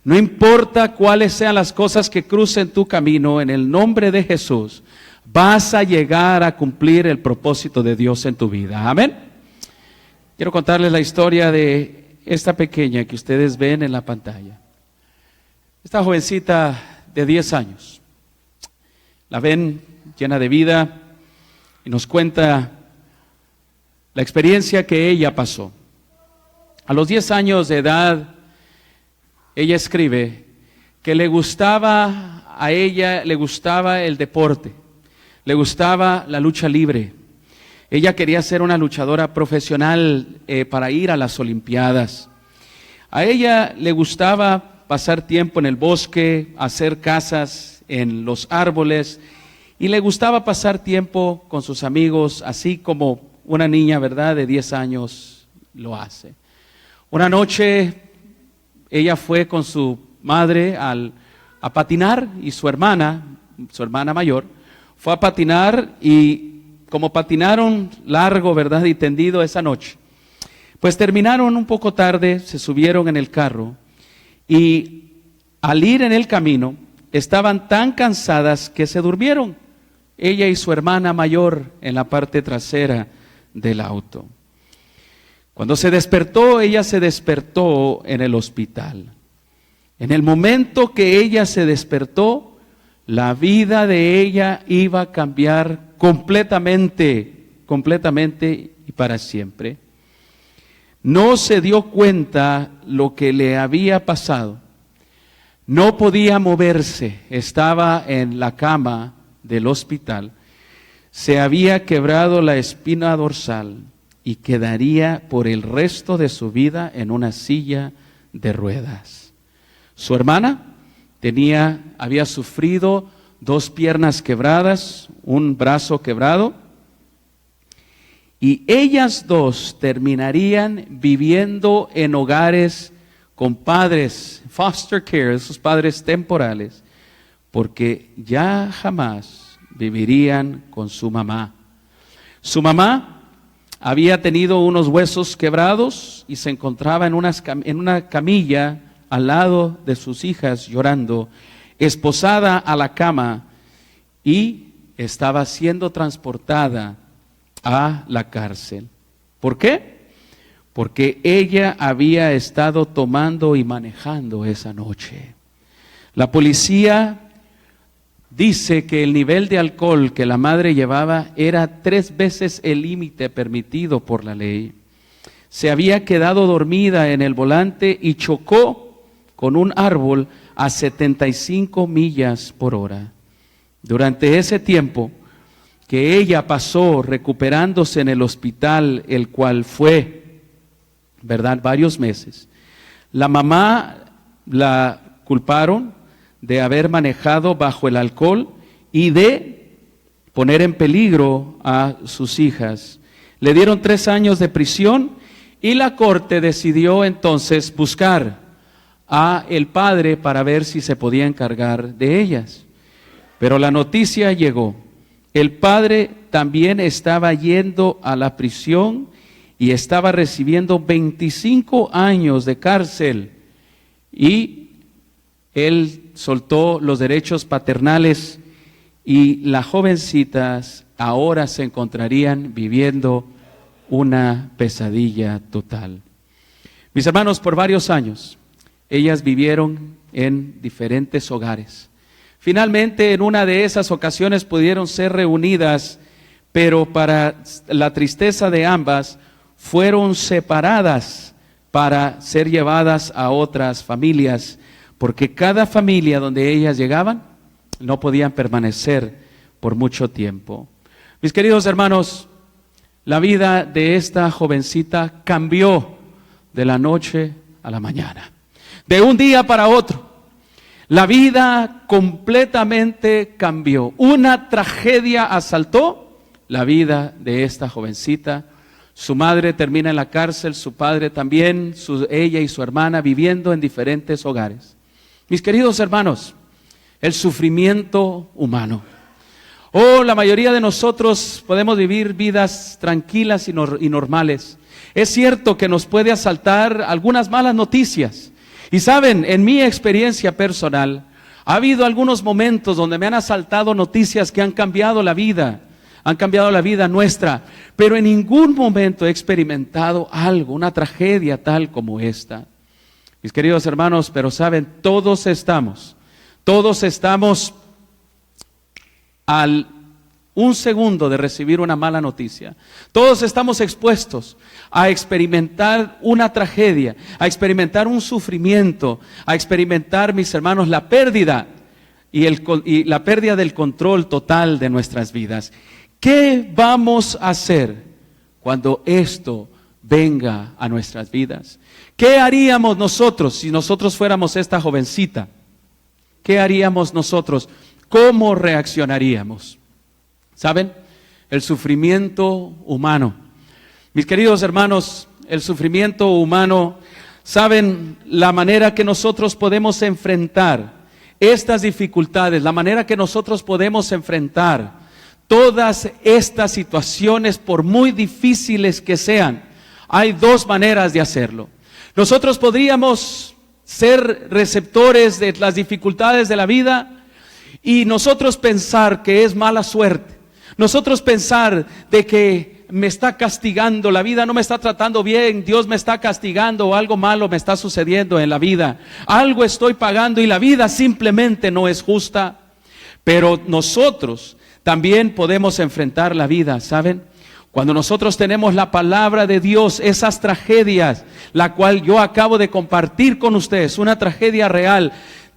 No importa cuáles sean las cosas que crucen tu camino, en el nombre de Jesús, vas a llegar a cumplir el propósito de Dios en tu vida. Amén. Quiero contarles la historia de esta pequeña que ustedes ven en la pantalla. Esta jovencita de 10 años. La ven llena de vida y nos cuenta la experiencia que ella pasó. A los 10 años de edad, ella escribe que le gustaba el deporte, le gustaba la lucha libre. Ella quería ser una luchadora profesional para ir a las Olimpiadas. A ella le gustaba pasar tiempo en el bosque, hacer casas en los árboles, y le gustaba pasar tiempo con sus amigos, así como una niña, ¿verdad?, de 10 años lo hace. Una noche ella fue con su madre a patinar, y su hermana mayor, fue a patinar, y como patinaron largo, ¿verdad?, y tendido esa noche, pues terminaron un poco tarde, se subieron en el carro, y al ir en el camino, estaban tan cansadas que se durmieron, ella y su hermana mayor en la parte trasera del auto. Cuando se despertó, ella se despertó en el hospital. En el momento que ella se despertó, la vida de ella iba a cambiar completamente y para siempre. No se dio cuenta lo que le había pasado. No podía moverse, estaba en la cama del hospital. Se había quebrado la espina dorsal y quedaría por el resto de su vida en una silla de ruedas. Su hermana había sufrido 2 piernas quebradas, un brazo quebrado, y ellas 2 terminarían viviendo en hogares con padres, foster care, esos padres temporales, porque ya jamás vivirían con su mamá. Su mamá había tenido unos huesos quebrados y se encontraba en una camilla al lado de sus hijas llorando, esposada a la cama, y estaba siendo transportada a la cárcel. ¿Por qué? Porque ella había estado tomando y manejando esa noche. La policía dice que el nivel de alcohol que la madre llevaba era 3 veces el límite permitido por la ley. Se había quedado dormida en el volante y chocó con un árbol a 75 millas por hora. Durante ese tiempo que ella pasó recuperándose en el hospital, el cual fue, ¿verdad?, varios meses, la mamá la culparon de haber manejado bajo el alcohol y de poner en peligro a sus hijas. Le dieron 3 años de prisión y la corte decidió entonces buscar a el padre para ver si se podía encargar de ellas. Pero la noticia llegó. El padre también estaba yendo a la prisión y estaba recibiendo 25 años de cárcel, y él soltó los derechos paternales, y las jovencitas ahora se encontrarían viviendo una pesadilla total. Mis hermanos, por varios años ellas vivieron en diferentes hogares. Finalmente, en una de esas ocasiones pudieron ser reunidas, pero para la tristeza de ambas, fueron separadas para ser llevadas a otras familias, porque cada familia donde ellas llegaban no podían permanecer por mucho tiempo. Mis queridos hermanos, la vida de esta jovencita cambió de la noche a la mañana, de un día para otro. La vida completamente cambió. Una tragedia asaltó la vida de esta jovencita. Su madre termina en la cárcel, su padre también, ella y su hermana viviendo en diferentes hogares. Mis queridos hermanos, el sufrimiento humano. La mayoría de nosotros podemos vivir vidas tranquilas y normales. Es cierto que nos puede asaltar algunas malas noticias. Y saben, en mi experiencia personal, ha habido algunos momentos donde me han asaltado noticias que han cambiado la vida nuestra, pero en ningún momento he experimentado algo, una tragedia tal como esta. Mis queridos hermanos, pero saben, todos estamos al un segundo de recibir una mala noticia. Todos estamos expuestos a experimentar una tragedia, a experimentar un sufrimiento, a experimentar, mis hermanos, la pérdida y la pérdida del control total de nuestras vidas. ¿Qué vamos a hacer cuando esto venga a nuestras vidas? ¿Qué haríamos nosotros si nosotros fuéramos esta jovencita? ¿Qué haríamos nosotros? ¿Cómo reaccionaríamos? ¿Saben? El sufrimiento humano. Mis queridos hermanos, el sufrimiento humano, ¿saben? La manera que nosotros podemos enfrentar estas dificultades, la manera que nosotros podemos enfrentar todas estas situaciones, por muy difíciles que sean, hay dos maneras de hacerlo. Nosotros podríamos ser receptores de las dificultades de la vida y nosotros pensar que es mala suerte. Nosotros pensar de que me está castigando, la vida no me está tratando bien, Dios me está castigando o algo malo me está sucediendo en la vida. Algo estoy pagando y la vida simplemente no es justa. Pero nosotros también podemos enfrentar la vida, ¿saben? Cuando nosotros tenemos la palabra de Dios, esas tragedias, la cual yo acabo de compartir con ustedes, una tragedia real,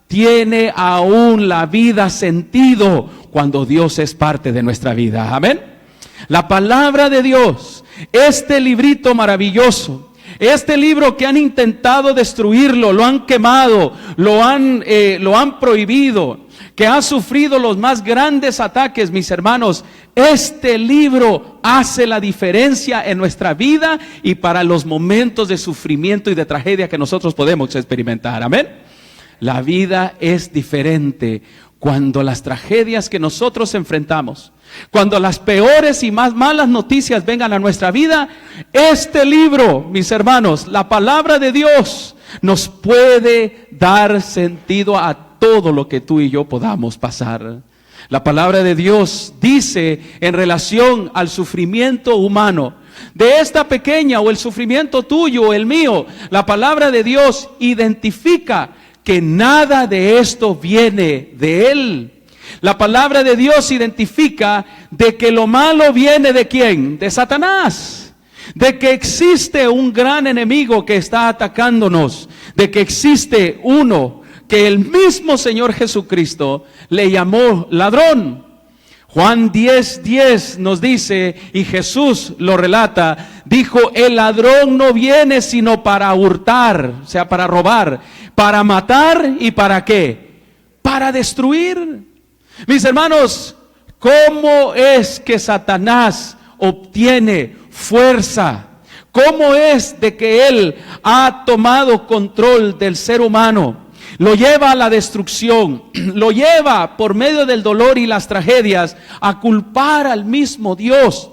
tiene aún la vida sentido cuando Dios es parte de nuestra vida. Amén. La palabra de Dios, este librito maravilloso, este libro que han intentado destruirlo, lo han quemado, lo han prohibido, que ha sufrido los más grandes ataques, mis hermanos, este libro hace la diferencia en nuestra vida y para los momentos de sufrimiento y de tragedia que nosotros podemos experimentar. Amén. La vida es diferente cuando las tragedias que nosotros enfrentamos, cuando las peores y más malas noticias vengan a nuestra vida, este libro, mis hermanos, la palabra de Dios, nos puede dar sentido a todo lo que tú y yo podamos pasar. La palabra de Dios dice en relación al sufrimiento humano, de esta pequeña o el sufrimiento tuyo o el mío, la palabra de Dios identifica que nada de esto viene de Él. La palabra de Dios identifica de que lo malo viene de ¿quién? De Satanás. De que existe un gran enemigo que está atacándonos. De que existe uno que el mismo Señor Jesucristo le llamó ladrón. Juan 10:10 nos dice, y Jesús lo relata, dijo, el ladrón no viene sino para hurtar, o sea, para robar, para matar y para ¿qué? Para destruir. Mis hermanos, ¿cómo es que Satanás obtiene fuerza? ¿Cómo es de que él ha tomado control del ser humano? Lo lleva a la destrucción, lo lleva por medio del dolor y las tragedias a culpar al mismo Dios,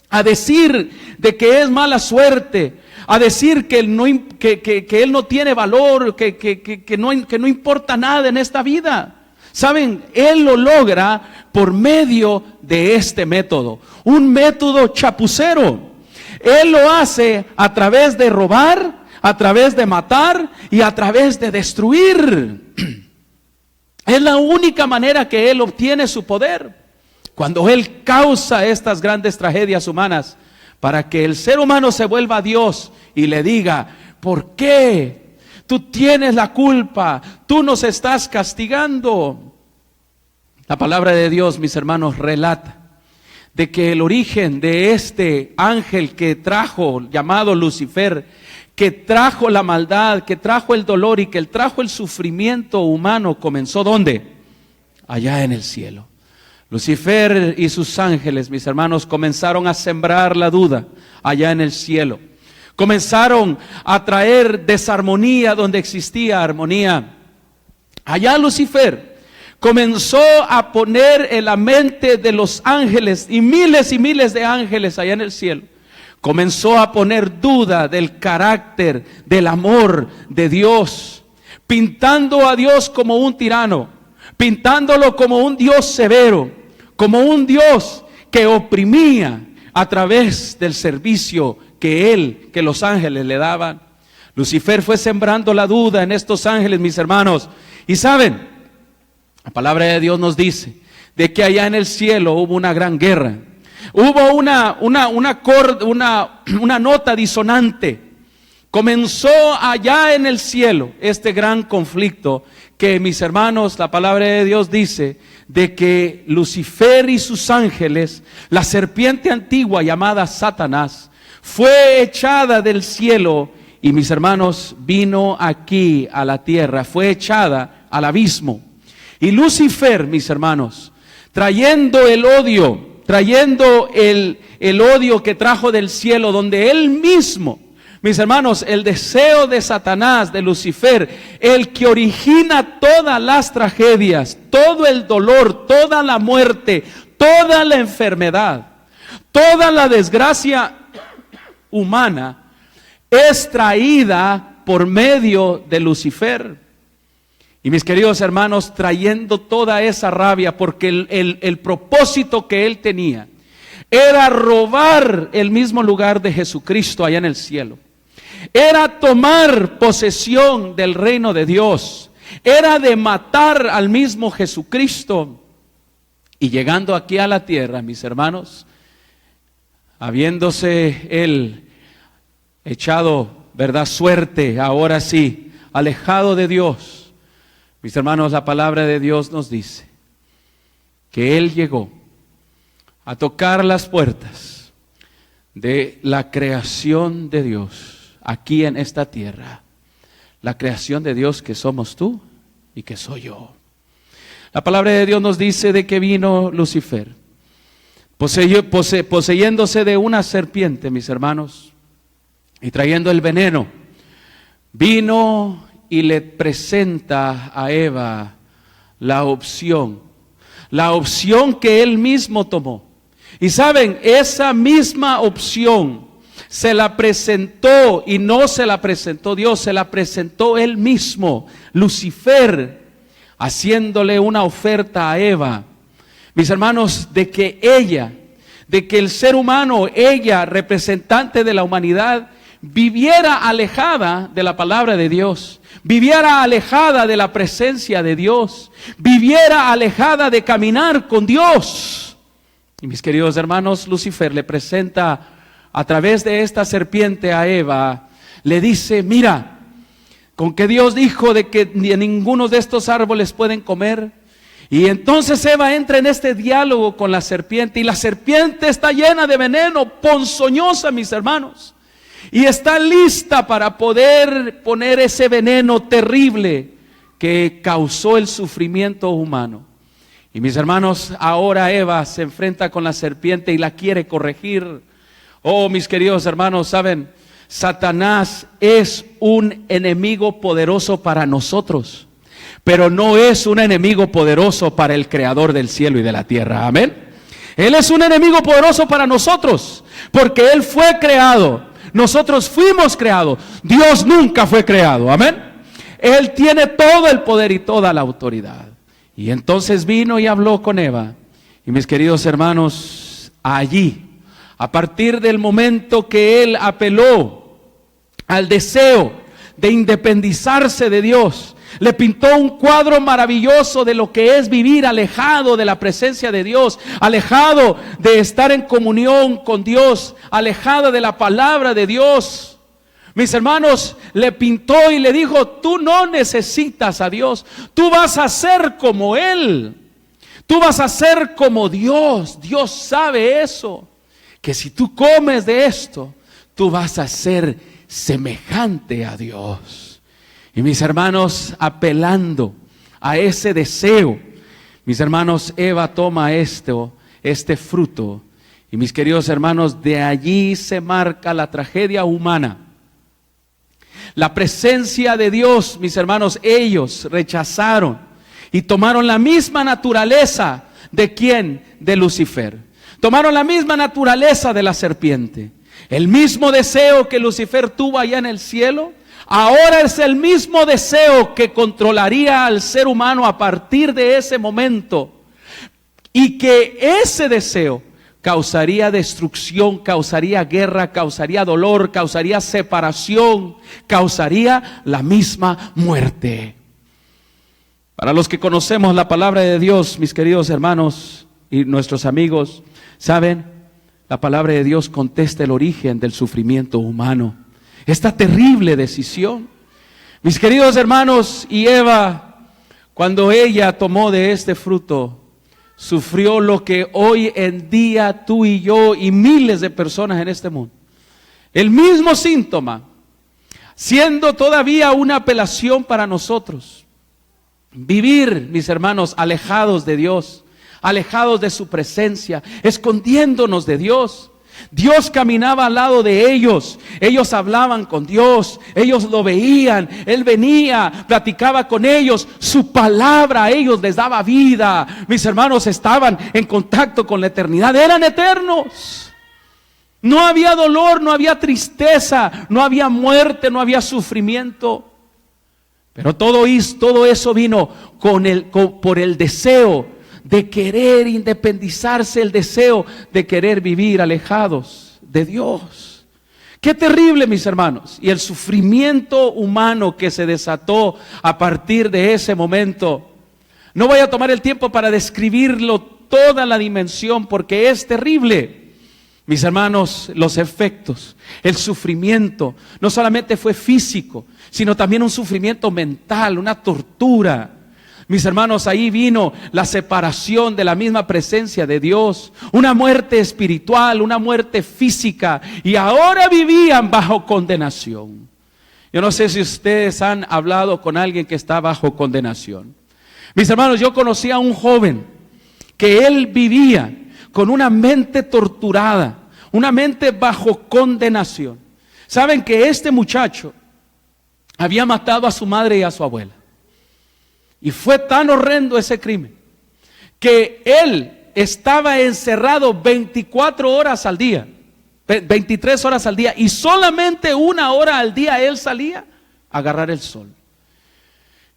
a decir de que es mala suerte, a decir que él no tiene valor, que no importa nada en esta vida. Saben, él lo logra por medio de este método, un método chapucero. Él lo hace a través de robar, a través de matar y a través de destruir. Es la única manera que él obtiene su poder. Cuando él causa estas grandes tragedias humanas, para que el ser humano se vuelva a Dios y le diga, ¿por qué? Tú tienes la culpa, tú nos estás castigando. La palabra de Dios, mis hermanos, relata de que el origen de este ángel que trajo, llamado Lucifer, que trajo la maldad, que trajo el dolor y que trajo el sufrimiento humano, comenzó ¿dónde? Allá en el cielo. Lucifer y sus ángeles, mis hermanos, comenzaron a sembrar la duda allá en el cielo. Comenzaron a traer desarmonía donde existía armonía. Allá Lucifer comenzó a poner en la mente de los ángeles y miles de ángeles allá en el cielo. Comenzó a poner duda del carácter, del amor de Dios. pintando a Dios como un tirano, pintándolo como un Dios severo, como un Dios que oprimía a través del servicio que los ángeles le daban. Lucifer fue sembrando la duda en estos ángeles, mis hermanos. Y saben, la palabra de Dios nos dice de que allá en el cielo hubo una gran guerra. Hubo una nota disonante. Comenzó allá en el cielo este gran conflicto que, mis hermanos, la palabra de Dios dice de que Lucifer y sus ángeles, la serpiente antigua llamada Satanás, fue echada del cielo y, mis hermanos, vino aquí a la tierra, fue echada al abismo. Y Lucifer, mis hermanos, trayendo el odio, el odio que trajo del cielo, donde él mismo, mis hermanos, el deseo de Satanás, de Lucifer, el que origina todas las tragedias, todo el dolor, toda la muerte, toda la enfermedad, toda la desgracia humana, es traída por medio de Lucifer. Y mis queridos hermanos, trayendo toda esa rabia, porque el propósito que él tenía era robar el mismo lugar de Jesucristo allá en el cielo. Era tomar posesión del reino de Dios. Era de matar al mismo Jesucristo. Y llegando aquí a la tierra, mis hermanos, habiéndose él echado, ¿verdad?, suerte, ahora sí, alejado de Dios. Mis hermanos, la palabra de Dios nos dice que él llegó a tocar las puertas de la creación de Dios aquí en esta tierra, la creación de Dios que somos tú y que soy yo. La palabra de Dios nos dice de que vino Lucifer, poseyéndose de una serpiente, mis hermanos, y trayendo el veneno, vino y le presenta a Eva la opción que él mismo tomó. Y saben, esa misma opción se la presentó, y no se la presentó Dios, se la presentó él mismo, Lucifer, haciéndole una oferta a Eva, mis hermanos, de que el ser humano, ella, representante de la humanidad, viviera alejada de la palabra de Dios, viviera alejada de la presencia de Dios, viviera alejada de caminar con Dios. Y mis queridos hermanos, Lucifer le presenta a través de esta serpiente a Eva, le dice: mira, con que Dios dijo de que ni ninguno de estos árboles pueden comer. Y entonces Eva entra en este diálogo con la serpiente, y la serpiente está llena de veneno, ponzoñosa, mis hermanos, y está lista para poder poner ese veneno terrible que causó el sufrimiento humano. Y mis hermanos, ahora Eva se enfrenta con la serpiente y la quiere corregir. Oh, mis queridos hermanos, saben, Satanás es un enemigo poderoso para nosotros, pero no es un enemigo poderoso para el creador del cielo y de la tierra. Amén. Él es un enemigo poderoso para nosotros, porque él fue creado, nosotros fuimos creados, Dios nunca fue creado. Amén. Él tiene todo el poder y toda la autoridad. Y entonces vino y habló con Eva. Y mis queridos hermanos, allí, a partir del momento que él apeló al deseo de independizarse de Dios, le pintó un cuadro maravilloso de lo que es vivir alejado de la presencia de Dios, alejado de estar en comunión con Dios, alejado de la palabra de Dios. Mis hermanos, le pintó y le dijo: tú no necesitas a Dios, tú vas a ser como Él, tú vas a ser como Dios. Dios sabe eso, que si tú comes de esto, tú vas a ser semejante a Dios. Y mis hermanos, apelando a ese deseo, mis hermanos, Eva toma este fruto. Y mis queridos hermanos, de allí se marca la tragedia humana. La presencia de Dios, mis hermanos, ellos rechazaron y tomaron la misma naturaleza de ¿quién? De Lucifer. Tomaron la misma naturaleza de la serpiente. El mismo deseo que Lucifer tuvo allá en el cielo, Ahora es el mismo deseo que controlaría al ser humano a partir de ese momento. Y que ese deseo causaría destrucción, causaría guerra, causaría dolor, causaría separación, causaría la misma muerte. Para los que conocemos la palabra de Dios, mis queridos hermanos y nuestros amigos, saben, la palabra de Dios contesta el origen del sufrimiento humano. Esta terrible decisión. Mis queridos hermanos, y Eva, cuando ella tomó de este fruto, sufrió lo que hoy en día tú y yo y miles de personas en este mundo. El mismo síntoma, siendo todavía una apelación para nosotros. Vivir, mis hermanos, alejados de Dios, alejados de su presencia, escondiéndonos de Dios. Dios caminaba al lado de ellos, ellos hablaban con Dios, ellos lo veían, Él venía, platicaba con ellos, su palabra a ellos les daba vida. Mis hermanos estaban en contacto con la eternidad, eran eternos. No había dolor, no había tristeza, no había muerte, no había sufrimiento. Pero todo eso vino por el deseo de querer independizarse, el deseo de querer vivir alejados de Dios. Qué terrible, mis hermanos. Y el sufrimiento humano que se desató a partir de ese momento. No voy a tomar el tiempo para describirlo toda la dimensión porque es terrible. Mis hermanos, los efectos, el sufrimiento, no solamente fue físico, sino también un sufrimiento mental, una tortura. Mis hermanos, ahí vino la separación de la misma presencia de Dios, una muerte espiritual, una muerte física, y ahora vivían bajo condenación. Yo no sé si ustedes han hablado con alguien que está bajo condenación. Mis hermanos, yo conocí a un joven que él vivía con una mente torturada, una mente bajo condenación. Saben que este muchacho había matado a su madre y a su abuela. Y fue tan horrendo ese crimen que él estaba encerrado 24 horas al día, 23 horas al día, y solamente 1 hora al día él salía a agarrar el sol.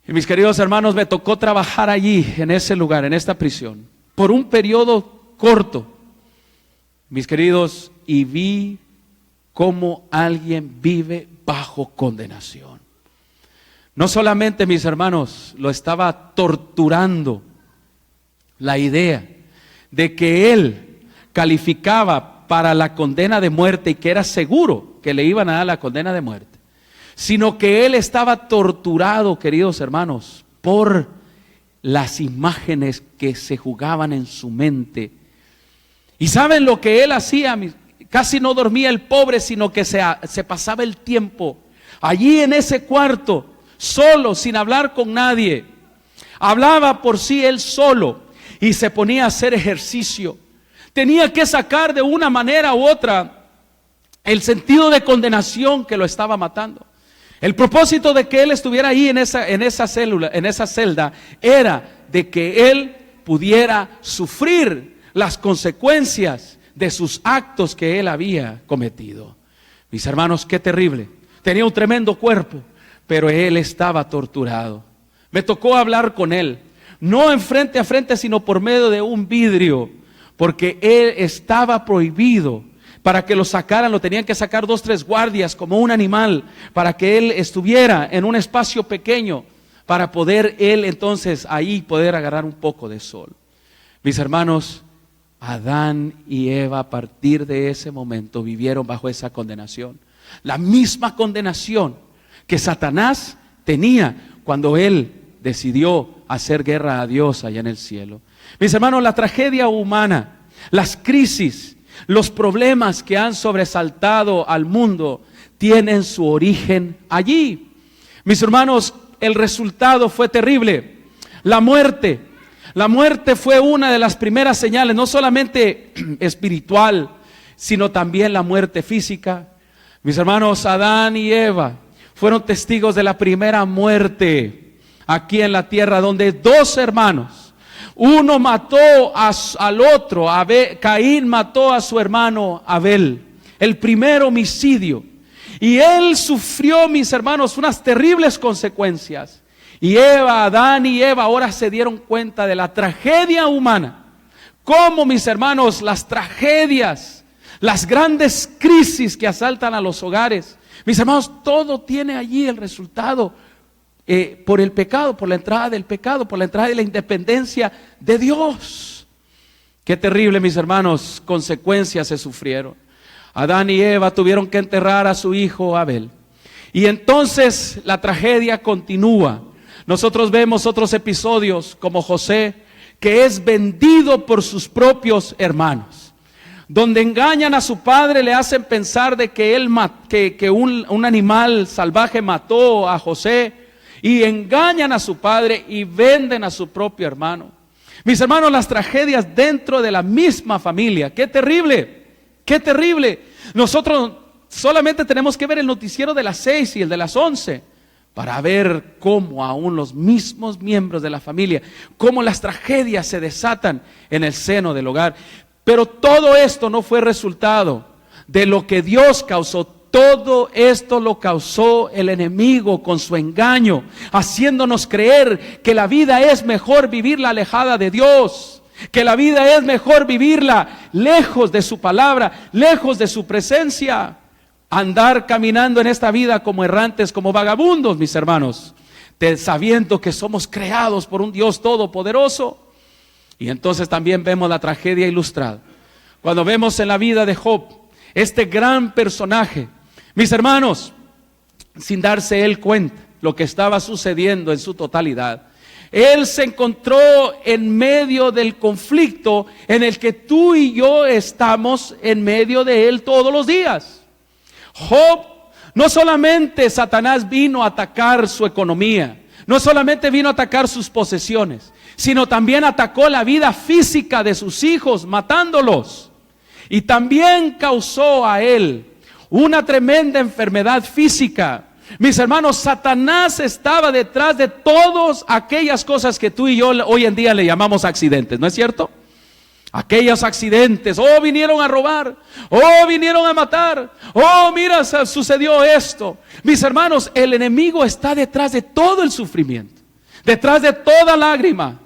Y mis queridos hermanos, me tocó trabajar allí, en ese lugar, en esta prisión, por un periodo corto, mis queridos, y vi cómo alguien vive bajo condenación. No solamente, mis hermanos, lo estaba torturando la idea de que él calificaba para la condena de muerte y que era seguro que le iban a dar la condena de muerte, sino que él estaba torturado, queridos hermanos, por las imágenes que se jugaban en su mente. ¿Y saben lo que él hacía? Casi no dormía el pobre, sino que se pasaba el tiempo allí en ese cuarto, solo, sin hablar con nadie. Hablaba por sí él solo y se ponía a hacer ejercicio. Tenía que sacar de una manera u otra el sentido de condenación que lo estaba matando. El propósito de que él estuviera ahí en esa celda, era de que él pudiera sufrir las consecuencias de sus actos que él había cometido. Mis hermanos, qué terrible. Tenía un tremendo cuerpo, pero él estaba torturado. Me tocó hablar con él, no en frente a frente, sino por medio de un vidrio, porque él estaba prohibido. Para que lo sacaran, lo tenían que sacar 2, 3 guardias como un animal, para que él estuviera en un espacio pequeño, para poder él entonces ahí poder agarrar un poco de sol. Mis hermanos, Adán y Eva a partir de ese momento vivieron bajo esa condenación. La misma condenación que Satanás tenía cuando él decidió hacer guerra a Dios allá en el cielo. Mis hermanos, la tragedia humana, las crisis, los problemas que han sobresaltado al mundo tienen su origen allí. Mis hermanos, el resultado fue terrible. La muerte fue una de las primeras señales, no solamente espiritual, sino también la muerte física. Mis hermanos, Adán y Eva fueron testigos de la primera muerte aquí en la tierra, donde 2 hermanos, uno mató al otro. Caín mató a su hermano Abel, el primer homicidio. Y él sufrió, mis hermanos, unas terribles consecuencias. Y Adán y Eva ahora se dieron cuenta de la tragedia humana. Cómo, mis hermanos, las tragedias, las grandes crisis que asaltan a los hogares, mis hermanos, todo tiene allí el resultado por el pecado, por la entrada del pecado, por la entrada de la independencia de Dios. Qué terrible, mis hermanos, consecuencias se sufrieron. Adán y Eva tuvieron que enterrar a su hijo Abel. Y entonces la tragedia continúa. Nosotros vemos otros episodios como José, que es vendido por sus propios hermanos, donde engañan a su padre, le hacen pensar de que un animal salvaje mató a José, y engañan a su padre y venden a su propio hermano. Mis hermanos, las tragedias dentro de la misma familia, qué terrible, qué terrible. Nosotros solamente tenemos que ver el noticiero de las 6 y el de las 11 para ver cómo aún los mismos miembros de la familia, cómo las tragedias se desatan en el seno del hogar. Pero todo esto no fue resultado de lo que Dios causó. Todo esto lo causó el enemigo con su engaño, haciéndonos creer que la vida es mejor vivirla alejada de Dios, que la vida es mejor vivirla lejos de su palabra, lejos de su presencia. Andar caminando en esta vida como errantes, como vagabundos, mis hermanos, sabiendo que somos creados por un Dios todopoderoso. Y entonces también vemos la tragedia ilustrada. Cuando vemos en la vida de Job, este gran personaje, mis hermanos, sin darse él cuenta lo que estaba sucediendo en su totalidad, él se encontró en medio del conflicto en el que tú y yo estamos en medio de él todos los días. Job, no solamente Satanás vino a atacar su economía, no solamente vino a atacar sus posesiones, sino también atacó la vida física de sus hijos, matándolos. Y también causó a él una tremenda enfermedad física. Mis hermanos, Satanás estaba detrás de todas aquellas cosas que tú y yo hoy en día le llamamos accidentes, ¿no es cierto? Aquellos accidentes, vinieron a robar, vinieron a matar, mira, sucedió esto. Mis hermanos, el enemigo está detrás de todo el sufrimiento, detrás de toda lágrima,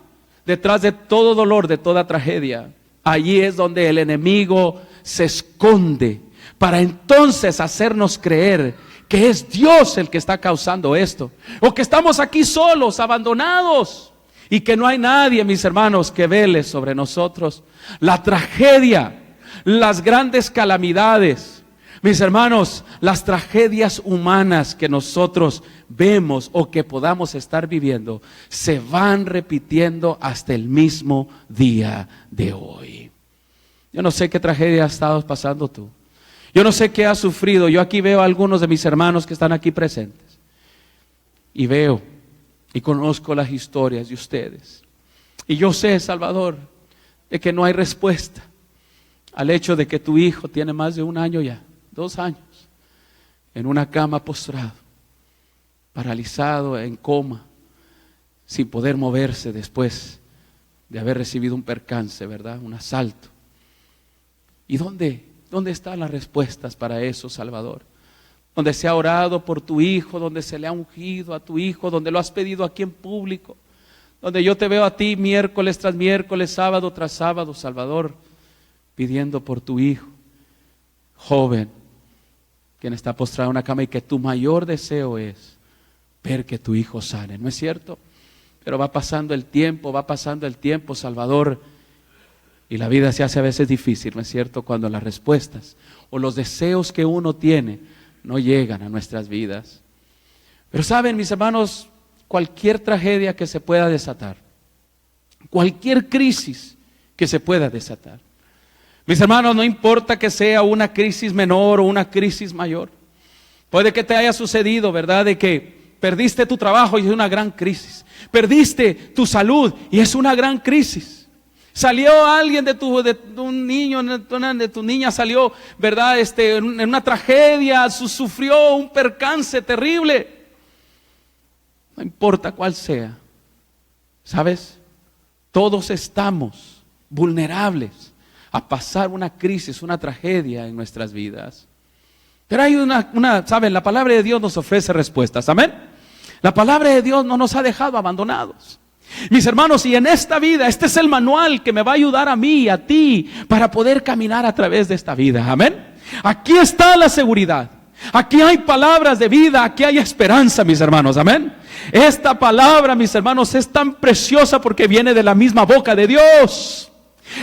detrás de todo dolor, de toda tragedia. Allí es donde el enemigo se esconde para entonces hacernos creer que es Dios el que está causando esto, o que estamos aquí solos, abandonados, y que no hay nadie, mis hermanos, que vele sobre nosotros. La tragedia, las grandes calamidades, mis hermanos, las tragedias humanas que nosotros vemos o que podamos estar viviendo, se van repitiendo hasta el mismo día de hoy. Yo no sé qué tragedia has estado pasando tú. Yo no sé qué has sufrido. Yo aquí veo a algunos de mis hermanos que están aquí presentes. Y veo y conozco las historias de ustedes. Y yo sé, Salvador, de que no hay respuesta al hecho de que tu hijo tiene más de 1 año ya, 2 años, en una cama postrado, paralizado, en coma, sin poder moverse después de haber recibido un percance, ¿verdad? Un asalto. ¿Y dónde están las respuestas para eso, Salvador? Donde se ha orado por tu hijo, donde se le ha ungido a tu hijo, donde lo has pedido aquí en público, donde yo te veo a ti miércoles tras miércoles, sábado tras sábado, Salvador, pidiendo por tu hijo, joven, quien está postrado en una cama y que tu mayor deseo es ver que tu hijo sane, ¿no es cierto? Pero va pasando el tiempo, Salvador, y la vida se hace a veces difícil, ¿no es cierto? Cuando las respuestas o los deseos que uno tiene no llegan a nuestras vidas. Pero saben, mis hermanos, cualquier tragedia que se pueda desatar, cualquier crisis que se pueda desatar, mis hermanos, no importa que sea una crisis menor o una crisis mayor. Puede que te haya sucedido, ¿verdad? De que perdiste tu trabajo y es una gran crisis. Perdiste tu salud y es una gran crisis. Salió alguien de un niño, de tu niña salió, ¿verdad? En una tragedia, sufrió un percance terrible. No importa cuál sea, ¿sabes? Todos estamos vulnerables a pasar una crisis, una tragedia en nuestras vidas. Pero hay ¿saben? La palabra de Dios nos ofrece respuestas, amén. La palabra de Dios no nos ha dejado abandonados. Mis hermanos, y en esta vida, este es el manual que me va a ayudar a mí y a ti para poder caminar a través de esta vida, amén. Aquí está la seguridad. Aquí hay palabras de vida, aquí hay esperanza, mis hermanos, amén. Esta palabra, mis hermanos, es tan preciosa porque viene de la misma boca de Dios.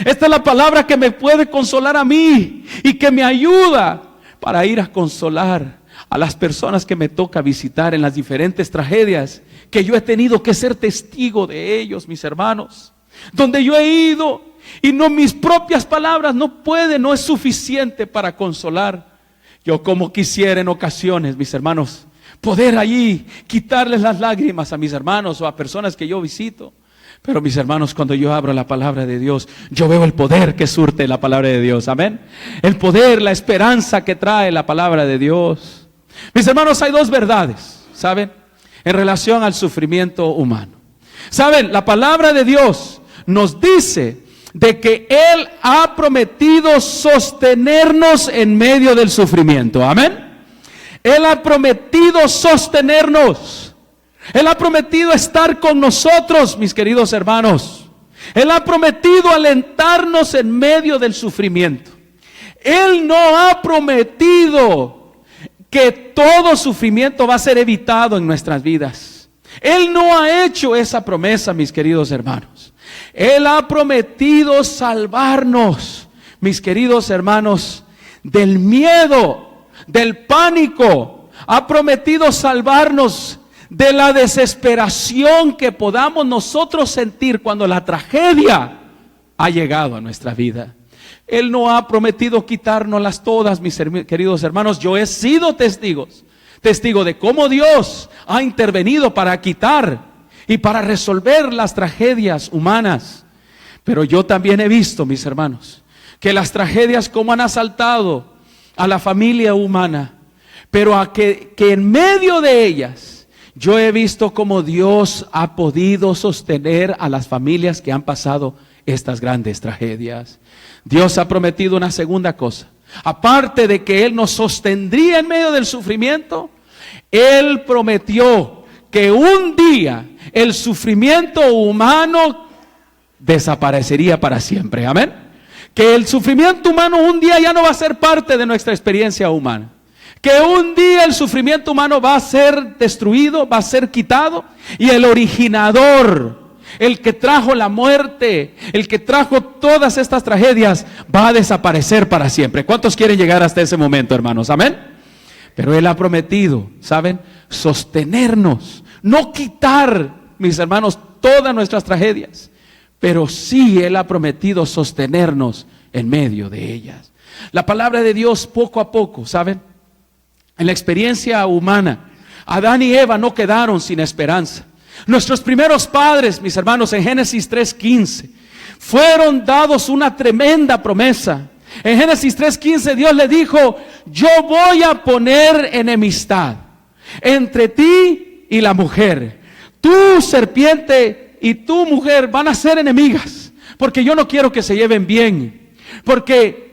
Esta es la palabra que me puede consolar a mí y que me ayuda para ir a consolar a las personas que me toca visitar en las diferentes tragedias que yo he tenido que ser testigo de ellos, mis hermanos. Donde yo he ido y no, mis propias palabras no es suficiente para consolar. Yo como quisiera en ocasiones, mis hermanos, poder allí quitarles las lágrimas a mis hermanos o a personas que yo visito. Pero mis hermanos, cuando yo abro la palabra de Dios, yo veo el poder que surte la palabra de Dios, amén. El poder, la esperanza que trae la palabra de Dios. Mis hermanos, hay dos verdades, ¿saben? En relación al sufrimiento humano. ¿Saben? La palabra de Dios nos dice de que Él ha prometido sostenernos en medio del sufrimiento, amén. Él ha prometido sostenernos. Él ha prometido estar con nosotros, mis queridos hermanos. Él ha prometido alentarnos en medio del sufrimiento. Él no ha prometido que todo sufrimiento va a ser evitado en nuestras vidas. Él no ha hecho esa promesa, mis queridos hermanos. Él ha prometido salvarnos, mis queridos hermanos, del miedo, del pánico. Ha prometido salvarnos de la desesperación que podamos nosotros sentir cuando la tragedia ha llegado a nuestra vida. Él no ha prometido quitárnoslas todas, mis queridos hermanos. Yo he sido testigo de cómo Dios ha intervenido para quitar y para resolver las tragedias humanas. Pero yo también he visto, mis hermanos, que las tragedias como han asaltado a la familia humana, pero que en medio de ellas yo he visto cómo Dios ha podido sostener a las familias que han pasado estas grandes tragedias. Dios ha prometido una segunda cosa. Aparte de que Él nos sostendría en medio del sufrimiento, Él prometió que un día el sufrimiento humano desaparecería para siempre. Amén. Que el sufrimiento humano un día ya no va a ser parte de nuestra experiencia humana. Que un día el sufrimiento humano va a ser destruido, va a ser quitado, y el originador, el que trajo la muerte, el que trajo todas estas tragedias, va a desaparecer para siempre. ¿Cuántos quieren llegar hasta ese momento, hermanos? Amén. Pero Él ha prometido, ¿saben? Sostenernos, no quitar, mis hermanos, todas nuestras tragedias, pero sí Él ha prometido sostenernos en medio de ellas. La palabra de Dios poco a poco, ¿saben? En la experiencia humana, Adán y Eva no quedaron sin esperanza. Nuestros primeros padres, mis hermanos, en Génesis 3:15, fueron dados una tremenda promesa. En Génesis 3:15 Dios le dijo: yo voy a poner enemistad entre ti y la mujer. Tu serpiente y tu mujer van a ser enemigas, porque yo no quiero que se lleven bien, porque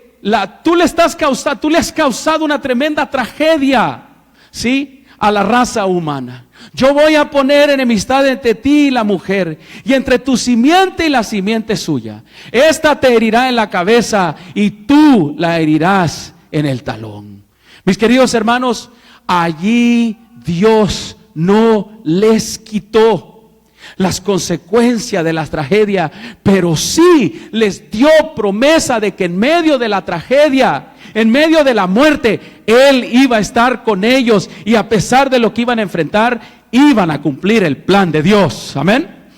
tú le has causado una tremenda tragedia, ¿sí?, a la raza humana. Yo voy a poner enemistad entre ti y la mujer, y entre tu simiente y la simiente suya. Esta te herirá en la cabeza y tú la herirás en el talón. Mis queridos hermanos, allí Dios no les quitó las consecuencias de la tragedia, pero sí les dio promesa de que en medio de la tragedia, en medio de la muerte, Él iba a estar con ellos, y a pesar de lo que iban a enfrentar, iban a cumplir el plan de Dios. Amén.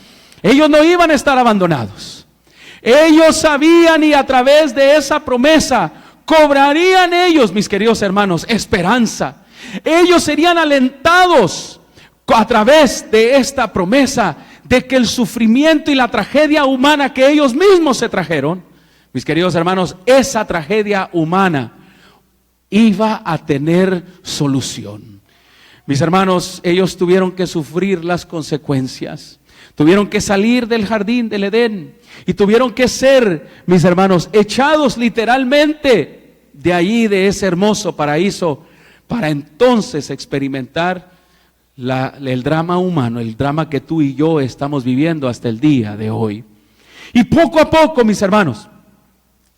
Ellos no iban a estar abandonados. Ellos sabían, y a través de esa promesa cobrarían ellos, mis queridos hermanos, esperanza. Ellos serían alentados a través de esta promesa de que el sufrimiento y la tragedia humana que ellos mismos se trajeron, mis queridos hermanos, esa tragedia humana iba a tener solución. Mis hermanos, ellos tuvieron que sufrir las consecuencias, tuvieron que salir del jardín del Edén y tuvieron que ser, mis hermanos, echados literalmente de allí, de ese hermoso paraíso, para entonces experimentar el drama humano, el drama que tú y yo estamos viviendo hasta el día de hoy. Y poco a poco, mis hermanos,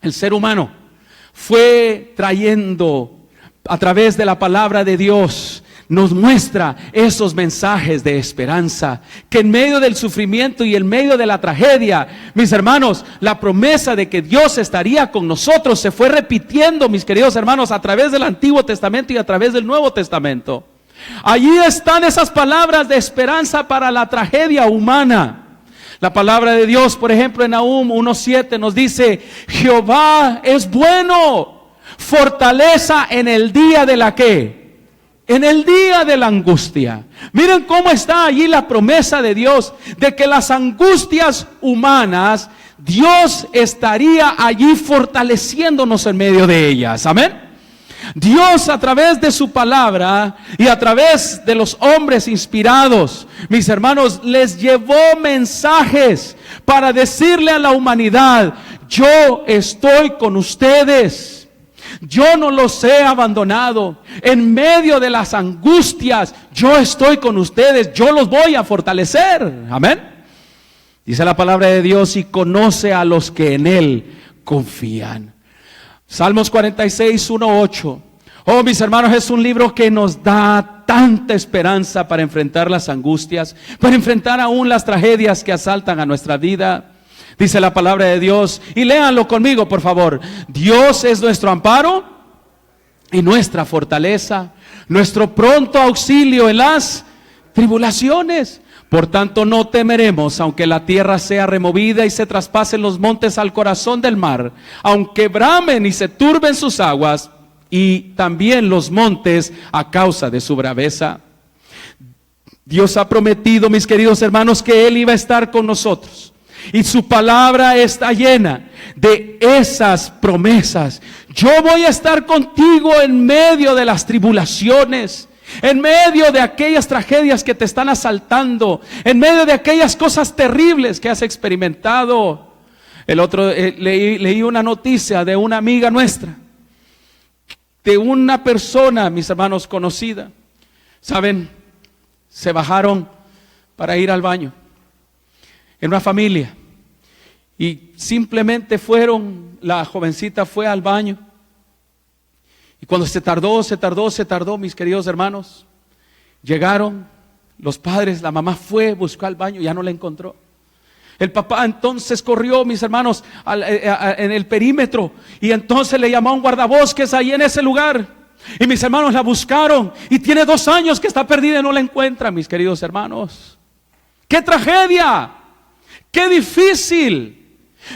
el ser humano fue trayendo a través de la palabra de Dios, nos muestra esos mensajes de esperanza, que en medio del sufrimiento y en medio de la tragedia, mis hermanos, la promesa de que Dios estaría con nosotros se fue repitiendo, mis queridos hermanos, a través del Antiguo Testamento y a través del Nuevo Testamento. Allí están esas palabras de esperanza para la tragedia humana. La palabra de Dios, por ejemplo, en Nahum 1:7 nos dice: Jehová es bueno, fortaleza en el día de la ¿qué? En el día de la angustia. Miren cómo está allí la promesa de Dios, de que las angustias humanas, Dios estaría allí fortaleciéndonos en medio de ellas. Amén. Dios, a través de su palabra y a través de los hombres inspirados, mis hermanos, les llevó mensajes para decirle a la humanidad: yo estoy con ustedes, yo no los he abandonado. En medio de las angustias, yo estoy con ustedes, yo los voy a fortalecer. Amén. Dice la palabra de Dios: y conoce a los que en Él confían. Salmos 46, 1, 8. Oh, mis hermanos, es un libro que nos da tanta esperanza para enfrentar las angustias, para enfrentar aún las tragedias que asaltan a nuestra vida. Dice la palabra de Dios, y léanlo conmigo, por favor: Dios es nuestro amparo y nuestra fortaleza, nuestro pronto auxilio en las tribulaciones. Por tanto no temeremos, aunque la tierra sea removida y se traspasen los montes al corazón del mar, aunque bramen y se turben sus aguas, y también los montes a causa de su braveza. Dios ha prometido, mis queridos hermanos, que Él iba a estar con nosotros, y su palabra está llena de esas promesas. Yo voy a estar contigo en medio de las tribulaciones, en medio de aquellas tragedias que te están asaltando, en medio de aquellas cosas terribles que has experimentado. El otro leí una noticia de una amiga nuestra, de una persona, mis hermanos, conocida. Saben, se bajaron para ir al baño en una familia, y simplemente fueron, la jovencita fue al baño. Y cuando se tardó, mis queridos hermanos, llegaron los padres, la mamá fue, buscó al baño, ya no la encontró. El papá entonces corrió, mis hermanos, en el perímetro, y entonces le llamó a un guardabosques ahí en ese lugar. Y mis hermanos la buscaron, y tiene 2 años que está perdida y no la encuentran, mis queridos hermanos. ¡Qué tragedia! ¡Qué difícil!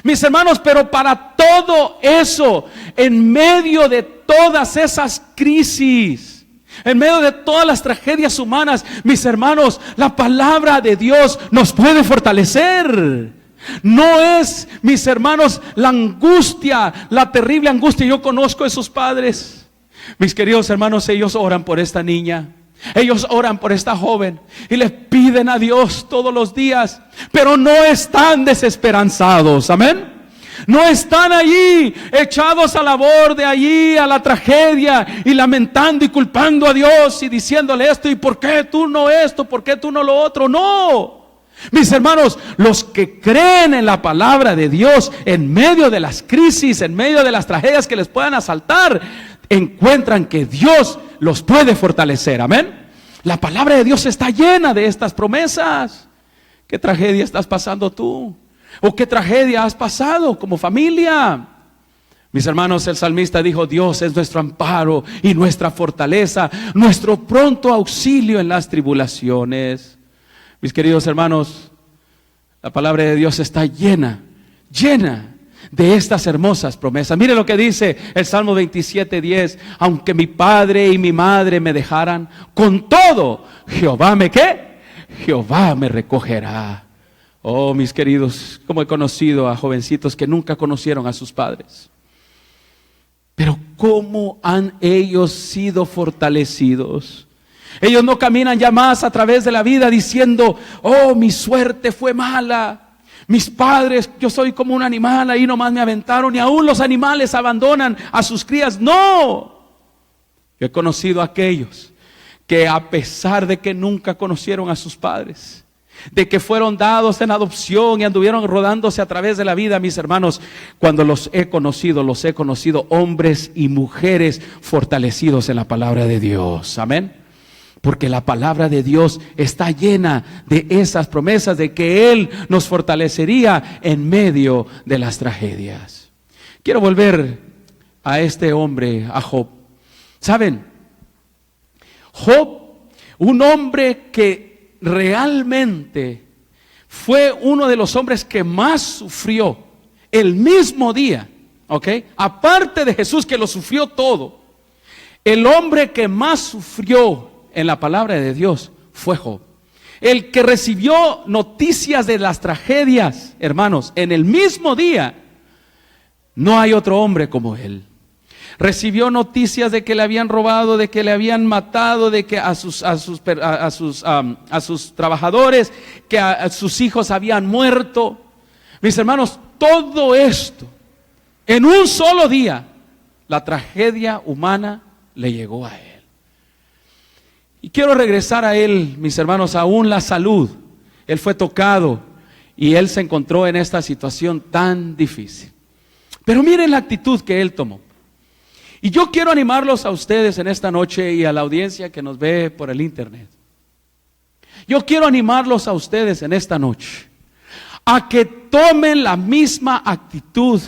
Mis hermanos, pero para todo eso, en medio de todas esas crisis, en medio de todas las tragedias humanas, mis hermanos, la palabra de Dios nos puede fortalecer. No es, mis hermanos, la angustia, la terrible angustia. Yo conozco a esos padres, mis queridos hermanos, ellos oran por esta niña, ellos oran por esta joven y les piden a Dios todos los días, pero no están desesperanzados. Amén. No están allí echados a la borde, allí a la tragedia, y lamentando y culpando a Dios y diciéndole esto: ¿y por qué tú no esto? ¿Por qué tú no lo otro? No. Mis hermanos, los que creen en la palabra de Dios, en medio de las crisis, en medio de las tragedias que les puedan asaltar, encuentran que Dios los puede fortalecer. Amén. La palabra de Dios está llena de estas promesas. ¿Qué tragedia estás pasando tú? ¿O qué tragedia has pasado como familia? Mis hermanos, el salmista dijo: Dios es nuestro amparo y nuestra fortaleza, nuestro pronto auxilio en las tribulaciones. Mis queridos hermanos, la palabra de Dios está llena de estas hermosas promesas. Mire lo que dice el Salmo 27:10: aunque mi padre y mi madre me dejaran, con todo Jehová me ¿qué? Jehová me recogerá. Oh, mis queridos, como he conocido a jovencitos que nunca conocieron a sus padres, pero cómo han ellos sido fortalecidos. Ellos no caminan ya más a través de la vida diciendo: oh, mi suerte fue mala, mis padres, yo soy como un animal, ahí nomás me aventaron. Y aún los animales abandonan a sus crías. No, Yo he conocido a aquellos que, a pesar de que nunca conocieron a sus padres, de que fueron dados en adopción y anduvieron rodándose a través de la vida, mis hermanos, cuando los he conocido hombres y mujeres fortalecidos en la palabra de Dios. Amén. Porque la palabra de Dios está llena de esas promesas de que Él nos fortalecería en medio de las tragedias. Quiero volver a este hombre, a Job. ¿Saben? Job, un hombre que realmente fue uno de los hombres que más sufrió el mismo día, ¿ok? Aparte de Jesús, que lo sufrió todo, el hombre que más sufrió en la palabra de Dios fue Job. El que recibió noticias de las tragedias, hermanos, en el mismo día. No hay otro hombre como él. Recibió noticias de que le habían robado, de que le habían matado, de que a sus trabajadores, que a sus hijos habían muerto. Mis hermanos, todo esto en un solo día, la tragedia humana le llegó a él. Y quiero regresar a él, mis hermanos, aún la salud. Él fue tocado y él se encontró en esta situación tan difícil. Pero miren la actitud que él tomó. Y yo quiero animarlos a ustedes en esta noche y a la audiencia que nos ve por el internet. Yo quiero animarlos a ustedes en esta noche a que tomen la misma actitud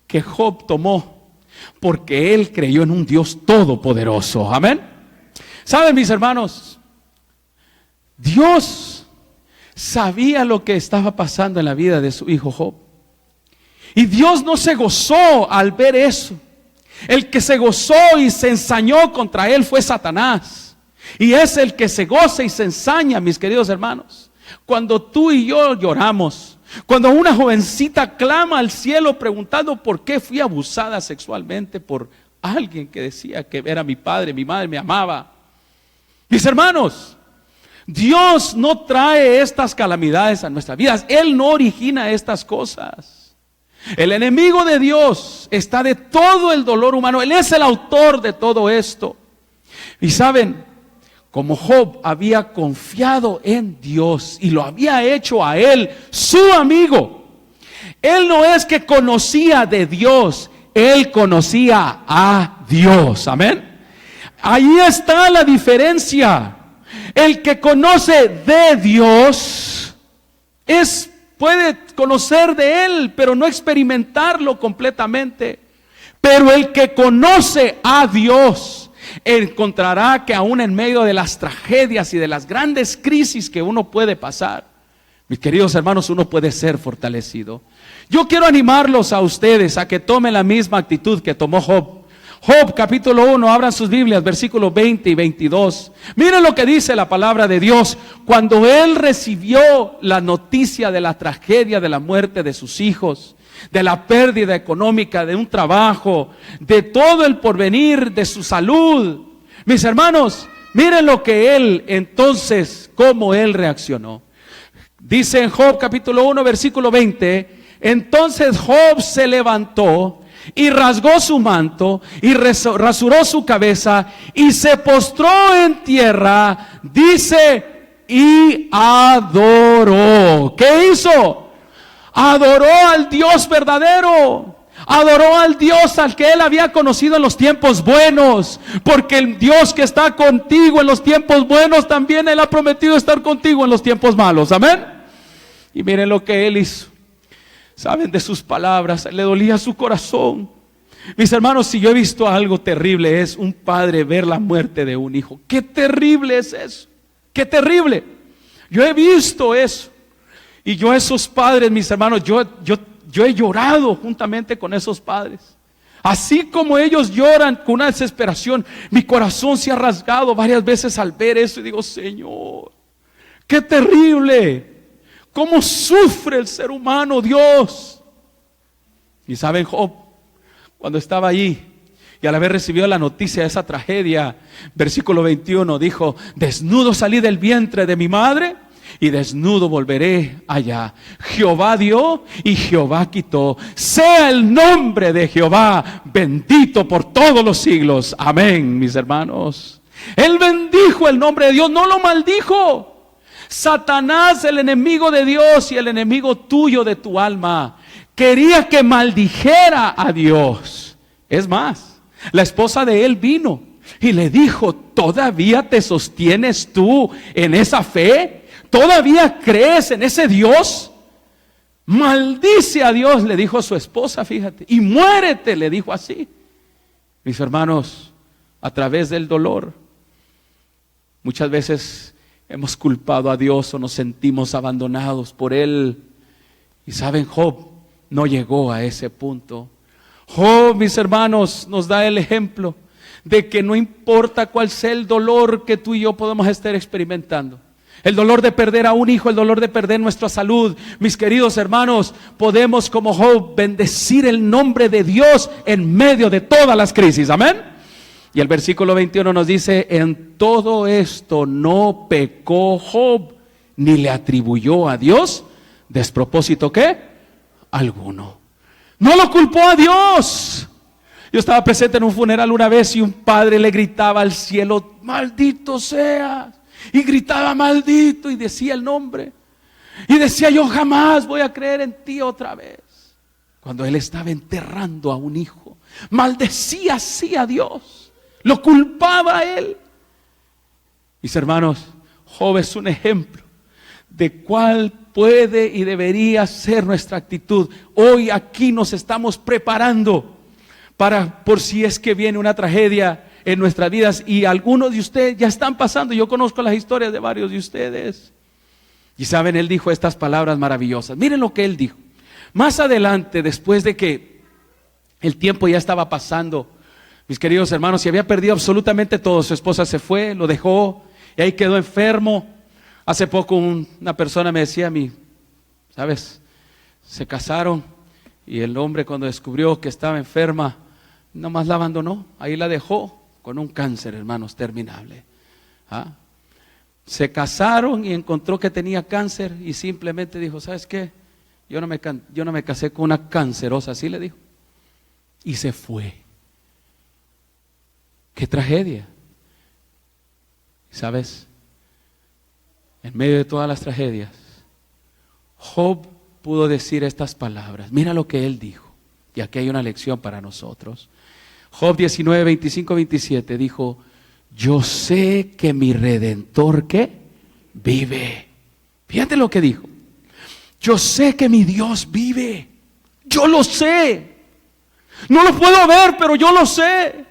que Job tomó, porque él creyó en un Dios todopoderoso. Amén. ¿Saben, mis hermanos? Dios sabía lo que estaba pasando en la vida de su hijo Job. Y Dios no se gozó al ver eso. El que se gozó y se ensañó contra él fue Satanás. Y es el que se goza y se ensaña, mis queridos hermanos. Cuando tú y yo lloramos, cuando una jovencita clama al cielo preguntando por qué fui abusada sexualmente por alguien que decía que era mi padre, mi madre, me amaba. Mis hermanos, Dios no trae estas calamidades a nuestras vidas. Él no origina estas cosas. El enemigo de Dios está de todo el dolor humano. Él es el autor de todo esto. Y saben, como Job había confiado en Dios y lo había hecho a él su amigo, él no es que conocía de Dios, él conocía a Dios. Amén. Ahí está la diferencia. El que conoce de Dios puede conocer de Él, pero no experimentarlo completamente. Pero el que conoce a Dios encontrará que aún en medio de las tragedias y de las grandes crisis que uno puede pasar, mis queridos hermanos, uno puede ser fortalecido. Yo quiero animarlos a ustedes a que tomen la misma actitud que tomó Job. Job capítulo 1, abran sus Biblias, versículos 20 y 22. Miren lo que dice la palabra de Dios. Cuando él recibió la noticia de la tragedia de la muerte de sus hijos, de la pérdida económica de un trabajo, de todo el porvenir de su salud, mis hermanos, miren lo que él entonces, cómo él reaccionó. Dice en Job capítulo 1, versículo 20, entonces Job se levantó y rasgó su manto y rasuró su cabeza y se postró en tierra, dice, y adoró. ¿Qué hizo? Adoró al Dios verdadero. Adoró al Dios al que él había conocido en los tiempos buenos, porque el Dios que está contigo en los tiempos buenos, también él ha prometido estar contigo en los tiempos malos. Amén. Y miren lo que él hizo. Saben, de sus palabras le dolía su corazón. Mis hermanos, si yo he visto algo terrible, es un padre ver la muerte de un hijo. Qué terrible es eso. Qué terrible. Yo he visto eso. Y yo esos padres, mis hermanos, yo he llorado juntamente con esos padres. Así como ellos lloran con una desesperación, mi corazón se ha rasgado varias veces al ver eso y digo, Señor, qué terrible. ¿Cómo sufre el ser humano, Dios? Y saben, Job, cuando estaba allí y al haber recibido la noticia de esa tragedia, versículo 21 dijo, desnudo salí del vientre de mi madre y desnudo volveré allá. Jehová dio y Jehová quitó. Sea el nombre de Jehová bendito por todos los siglos. Amén, mis hermanos. Él bendijo el nombre de Dios, no lo maldijo. Satanás, el enemigo de Dios y el enemigo tuyo de tu alma, quería que maldijera a Dios. Es más, la esposa de él vino y le dijo: ¿todavía te sostienes tú en esa fe? ¿Todavía crees en ese Dios? Maldice a Dios, le dijo su esposa, fíjate, y muérete, le dijo así. Mis hermanos, a través del dolor, muchas veces hemos culpado a Dios o nos sentimos abandonados por Él. Y saben, Job no llegó a ese punto. Job, mis hermanos, nos da el ejemplo de que no importa cuál sea el dolor que tú y yo podemos estar experimentando, el dolor de perder a un hijo, el dolor de perder nuestra salud, mis queridos hermanos, podemos como Job bendecir el nombre de Dios en medio de todas las crisis. Amén. Y el versículo 21 nos dice: en todo esto no pecó Job, ni le atribuyó a Dios despropósito, ¿qué? Alguno. No lo culpó a Dios. Yo estaba presente en un funeral una vez y un padre le gritaba al cielo: maldito seas. Y gritaba maldito y decía el nombre. Y decía: yo jamás voy a creer en ti otra vez. Cuando él estaba enterrando a un hijo, maldecía así a Dios. Lo culpaba a él. Mis hermanos, Job es un ejemplo de cuál puede y debería ser nuestra actitud. Hoy aquí nos estamos preparando por si es que viene una tragedia en nuestras vidas, y algunos de ustedes ya están pasando. Yo conozco las historias de varios de ustedes. Y saben, él dijo estas palabras maravillosas. Miren lo que él dijo. Más adelante, después de que el tiempo ya estaba pasando, mis queridos hermanos, y había perdido absolutamente todo. Su esposa se fue, lo dejó, y ahí quedó enfermo. Hace poco una persona me decía a mí: ¿sabes? Se casaron y el hombre, cuando descubrió que estaba enferma, nomás la abandonó, ahí la dejó con un cáncer, hermanos, terminable. Se casaron y encontró que tenía cáncer y simplemente dijo: ¿sabes qué? Yo no me casé con una cancerosa, así le dijo. Y se fue. ¡Qué tragedia! ¿Sabes? En medio de todas las tragedias, Job pudo decir estas palabras. Mira lo que él dijo. Y aquí hay una lección para nosotros. Job 19, 25, 27 dijo: yo sé que mi Redentor, ¿qué? Vive. Fíjate lo que dijo. Yo sé que mi Dios vive. Yo lo sé. No lo puedo ver, pero yo lo sé.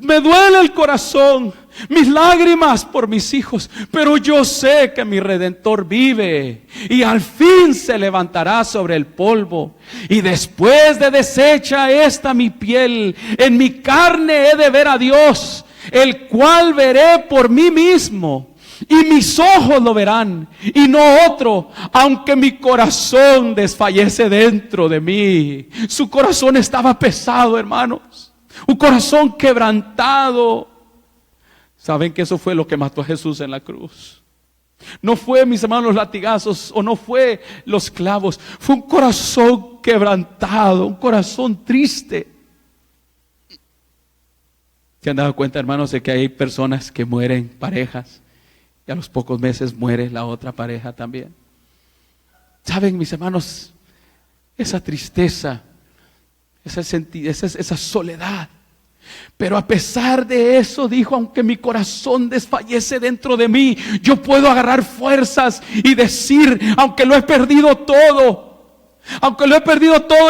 Me duele el corazón, mis lágrimas por mis hijos, pero yo sé que mi Redentor vive y al fin se levantará sobre el polvo. Y después de deshecha esta mi piel, en mi carne he de ver a Dios, el cual veré por mí mismo, y mis ojos lo verán y no otro, aunque mi corazón desfallece dentro de mí. Su corazón estaba pesado, hermanos. Un corazón quebrantado. ¿Saben que eso fue lo que mató a Jesús en la cruz? No fue, mis hermanos, los latigazos, o no fue los clavos. Fue un corazón quebrantado, un corazón triste. ¿Se han dado cuenta, hermanos, de que hay personas que mueren, parejas, y a los pocos meses muere la otra pareja también? ¿Saben, mis hermanos? Esa tristeza, esa soledad. Pero a pesar de eso, dijo: aunque mi corazón desfallece dentro de mí, yo puedo agarrar fuerzas y decir: aunque lo he perdido todo,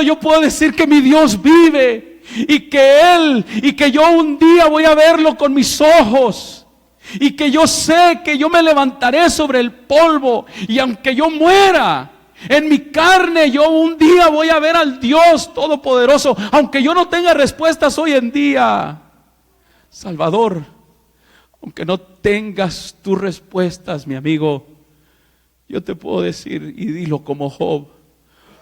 yo puedo decir que mi Dios vive, y que yo un día voy a verlo con mis ojos, y que yo sé que yo me levantaré sobre el polvo, y aunque yo muera en mi carne, yo un día voy a ver al Dios Todopoderoso, aunque yo no tenga respuestas hoy en día. Salvador, aunque no tengas tus respuestas, mi amigo, yo te puedo decir, y dilo como Job: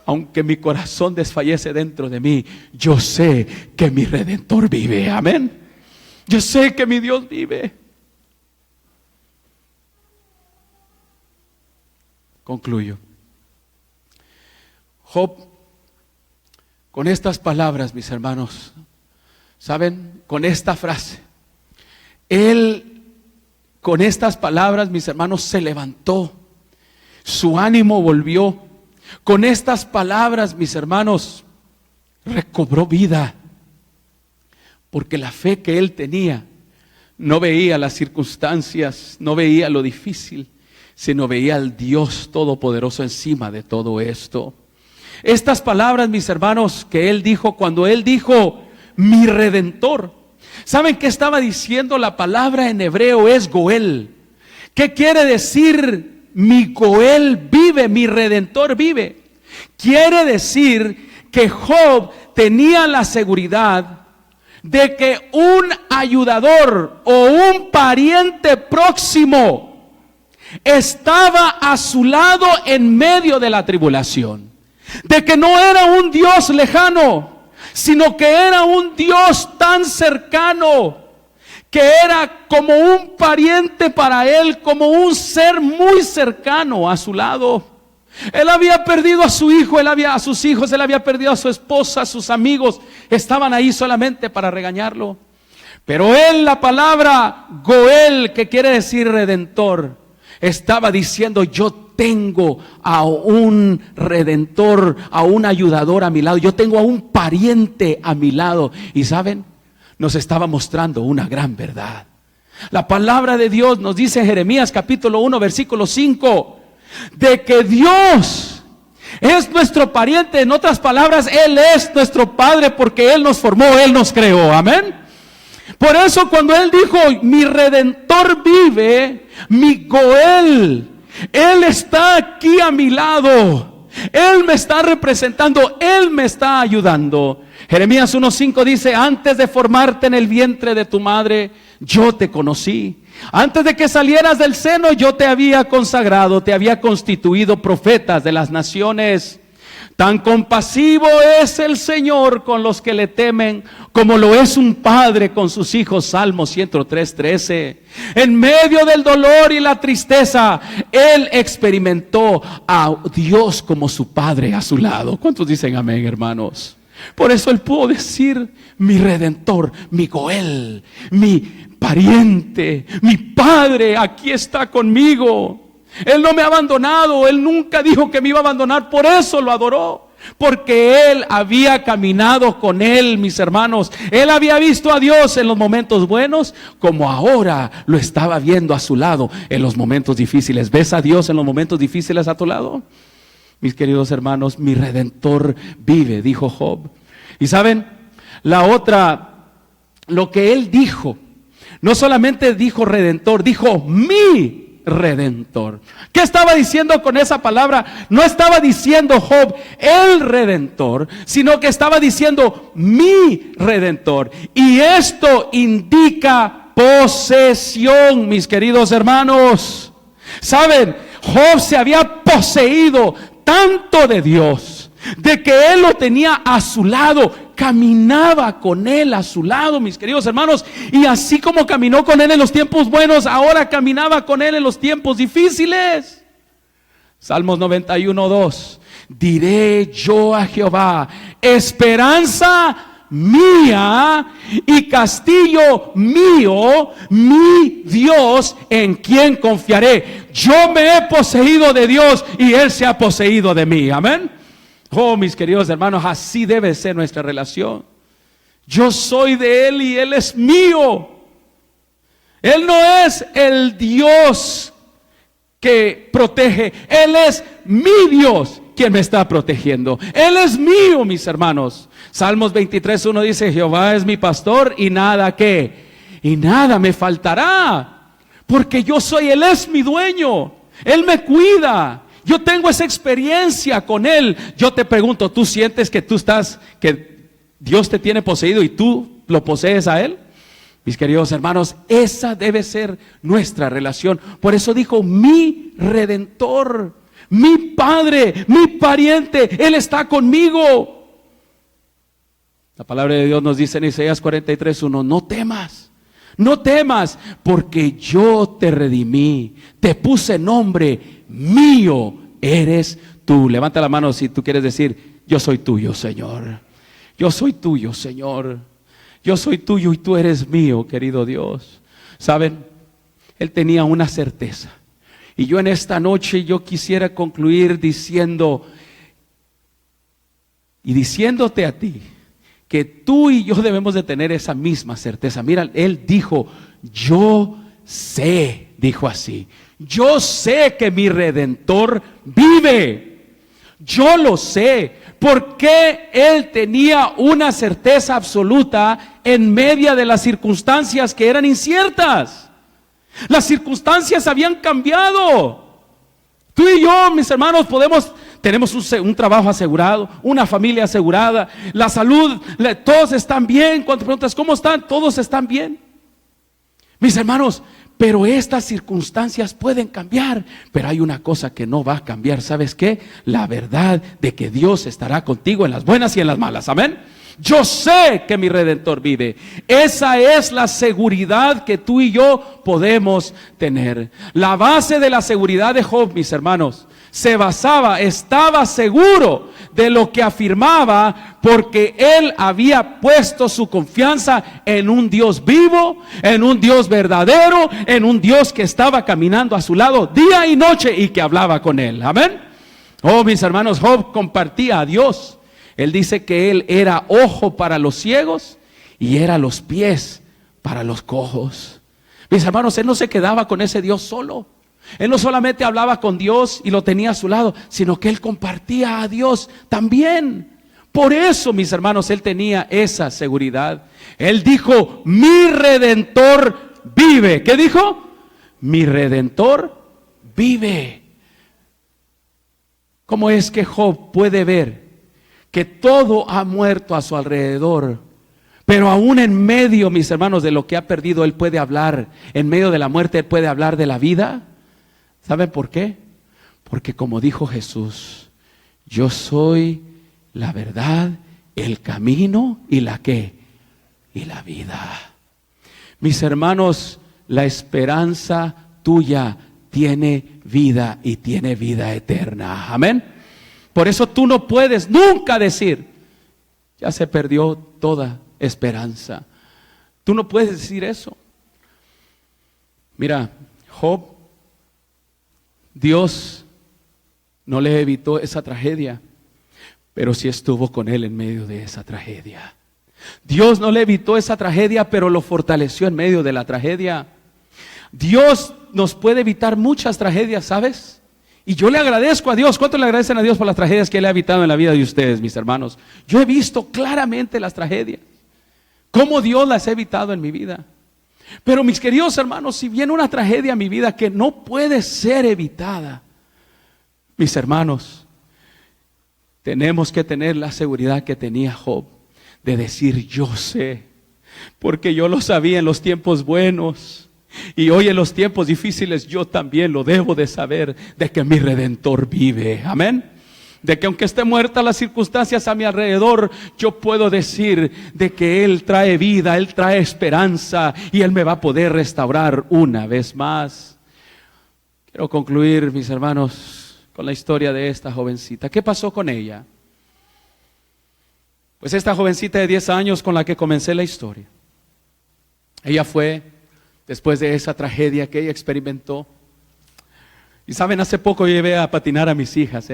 aunque mi corazón desfallece dentro de mí, yo sé que mi Redentor vive. Amén. Yo sé que mi Dios vive. Concluyo. Job, con estas palabras, mis hermanos, ¿saben? Con esta frase, él, con estas palabras, mis hermanos, se levantó, su ánimo volvió. Con estas palabras, mis hermanos, recobró vida, porque la fe que él tenía no veía las circunstancias, no veía lo difícil, sino veía al Dios Todopoderoso encima de todo esto. Estas palabras, mis hermanos, que él dijo, cuando él dijo, mi Redentor, ¿saben qué estaba diciendo? La palabra en hebreo es Goel. ¿Qué quiere decir mi Goel vive, mi Redentor vive? Quiere decir que Job tenía la seguridad de que un ayudador o un pariente próximo estaba a su lado en medio de la tribulación. De que no era un Dios lejano, sino que era un Dios tan cercano, que era como un pariente para él, como un ser muy cercano a su lado. Él había perdido a su hijo, a sus hijos, él había perdido a su esposa, sus amigos estaban ahí solamente para regañarlo. Pero él, la palabra Goel, que quiere decir Redentor, estaba diciendo, yo tengo a un Redentor, a un ayudador a mi lado, yo tengo a un pariente a mi lado. Y saben, nos estaba mostrando una gran verdad. La palabra de Dios nos dice en Jeremías capítulo 1 versículo 5, de que Dios es nuestro pariente. En otras palabras, Él es nuestro Padre, porque Él nos formó, Él nos creó, amén. Por eso cuando Él dijo, mi Redentor vive, mi Goel, Él está aquí a mi lado, Él me está representando, Él me está ayudando. Jeremías 1:5 dice, antes de formarte en el vientre de tu madre, yo te conocí. Antes de que salieras del seno, yo te había consagrado, te había constituido profetas de las naciones. Tan compasivo es el Señor con los que le temen, como lo es un padre con sus hijos. Salmo 103:13. En medio del dolor y la tristeza, Él experimentó a Dios como su Padre a su lado. ¿Cuántos dicen amén, hermanos? Por eso Él pudo decir, mi Redentor, mi Goel, mi pariente, mi Padre, aquí está conmigo. Él no me ha abandonado, Él nunca dijo que me iba a abandonar, por eso lo adoró. Porque Él había caminado con Él, mis hermanos. Él había visto a Dios en los momentos buenos, como ahora lo estaba viendo a su lado en los momentos difíciles. ¿Ves a Dios en los momentos difíciles a tu lado? Mis queridos hermanos, mi Redentor vive, dijo Job. Y saben, la otra, lo que él dijo, no solamente dijo Redentor, dijo mi Redentor. ¿Qué estaba diciendo con esa palabra? No estaba diciendo Job el Redentor, sino que estaba diciendo mi Redentor. Y esto indica posesión, mis queridos hermanos. ¿Saben? Job se había poseído tanto de Dios, de que Él lo tenía a su lado, caminaba con Él a su lado, mis queridos hermanos. Y así como caminó con Él en los tiempos buenos, ahora caminaba con Él en los tiempos difíciles. Salmos 91:2. Diré yo a Jehová, esperanza mía y castillo mío, mi Dios, en quien confiaré. Yo me he poseído de Dios y Él se ha poseído de mí, amén. Oh, mis queridos hermanos, así debe ser nuestra relación. Yo soy de Él y Él es mío. Él no es el Dios que protege, Él es mi Dios quien me está protegiendo. Él es mío, mis hermanos. Salmos 23:1 dice, Jehová es mi pastor y nada ¿qué? Y nada me faltará, porque yo soy, Él es mi dueño, Él me cuida. Yo tengo esa experiencia con Él. Yo te pregunto, ¿tú sientes que que Dios te tiene poseído y tú lo posees a Él? Mis queridos hermanos, esa debe ser nuestra relación. Por eso dijo, mi Redentor, mi Padre, mi pariente, Él está conmigo. La palabra de Dios nos dice en Isaías 43:1, no temas. No temas, porque yo te redimí, te puse nombre, mío eres tú. Levanta la mano si tú quieres decir, yo soy tuyo, Señor. Yo soy tuyo, Señor. Yo soy tuyo y tú eres mío, querido Dios. ¿Saben? Él tenía una certeza. Y yo en esta noche yo quisiera concluir diciendo y diciéndote a ti que tú y yo debemos de tener esa misma certeza. Mira, Él dijo, yo sé, dijo así, yo sé que mi Redentor vive. Yo lo sé, porque Él tenía una certeza absoluta en medio de las circunstancias que eran inciertas. Las circunstancias habían cambiado. Tú y yo, mis hermanos, tenemos un trabajo asegurado, una familia asegurada, la salud, todos están bien. Cuando preguntas cómo están, todos están bien. Mis hermanos, pero estas circunstancias pueden cambiar, pero hay una cosa que no va a cambiar. ¿Sabes qué? La verdad de que Dios estará contigo en las buenas y en las malas. Amén. Yo sé que mi Redentor vive. Esa es la seguridad que tú y yo podemos tener. La base de la seguridad de Job, mis hermanos, estaba seguro de lo que afirmaba, porque él había puesto su confianza en un Dios vivo, en un Dios verdadero, en un Dios que estaba caminando a su lado día y noche y que hablaba con él. Amén. Oh, mis hermanos, Job compartía a Dios. Él dice que él era ojo para los ciegos y era los pies para los cojos. Mis hermanos, él no se quedaba con ese Dios solo. Él no solamente hablaba con Dios y lo tenía a su lado, sino que él compartía a Dios también. Por eso, mis hermanos, él tenía esa seguridad. Él dijo, mi Redentor vive. ¿Qué dijo? Mi Redentor vive. ¿Cómo es que Job puede ver que todo ha muerto a su alrededor, pero aún en medio, mis hermanos, de lo que ha perdido, él puede hablar? En medio de la muerte, él puede hablar de la vida. ¿Saben por qué? Porque como dijo Jesús, yo soy la verdad, el camino y la ¿qué? Y la vida. Mis hermanos, la esperanza tuya tiene vida y tiene vida eterna. Amén. Por eso tú no puedes nunca decir, ya se perdió toda esperanza. Tú no puedes decir eso. Mira, Job, Dios no le evitó esa tragedia, pero sí estuvo con él en medio de esa tragedia. Dios no le evitó esa tragedia, pero lo fortaleció en medio de la tragedia. Dios nos puede evitar muchas tragedias, ¿sabes? Y yo le agradezco a Dios. ¿Cuánto le agradecen a Dios por las tragedias que Él ha evitado en la vida de ustedes, mis hermanos? Yo he visto claramente las tragedias, cómo Dios las ha evitado en mi vida. Pero mis queridos hermanos, si viene una tragedia a mi vida que no puede ser evitada, mis hermanos, tenemos que tener la seguridad que tenía Job, de decir yo sé, porque yo lo sabía en los tiempos buenos. Y hoy en los tiempos difíciles yo también lo debo de saber, de que mi Redentor vive. Amén. De que aunque esté muerta las circunstancias a mi alrededor, yo puedo decir de que Él trae vida, Él trae esperanza y Él me va a poder restaurar una vez más. Quiero concluir, mis hermanos, con la historia de esta jovencita. ¿Qué pasó con ella? Pues esta jovencita de 10 años con la que comencé la historia, ella fue, después de esa tragedia que ella experimentó. Y saben, hace poco llevé a patinar a mis hijas,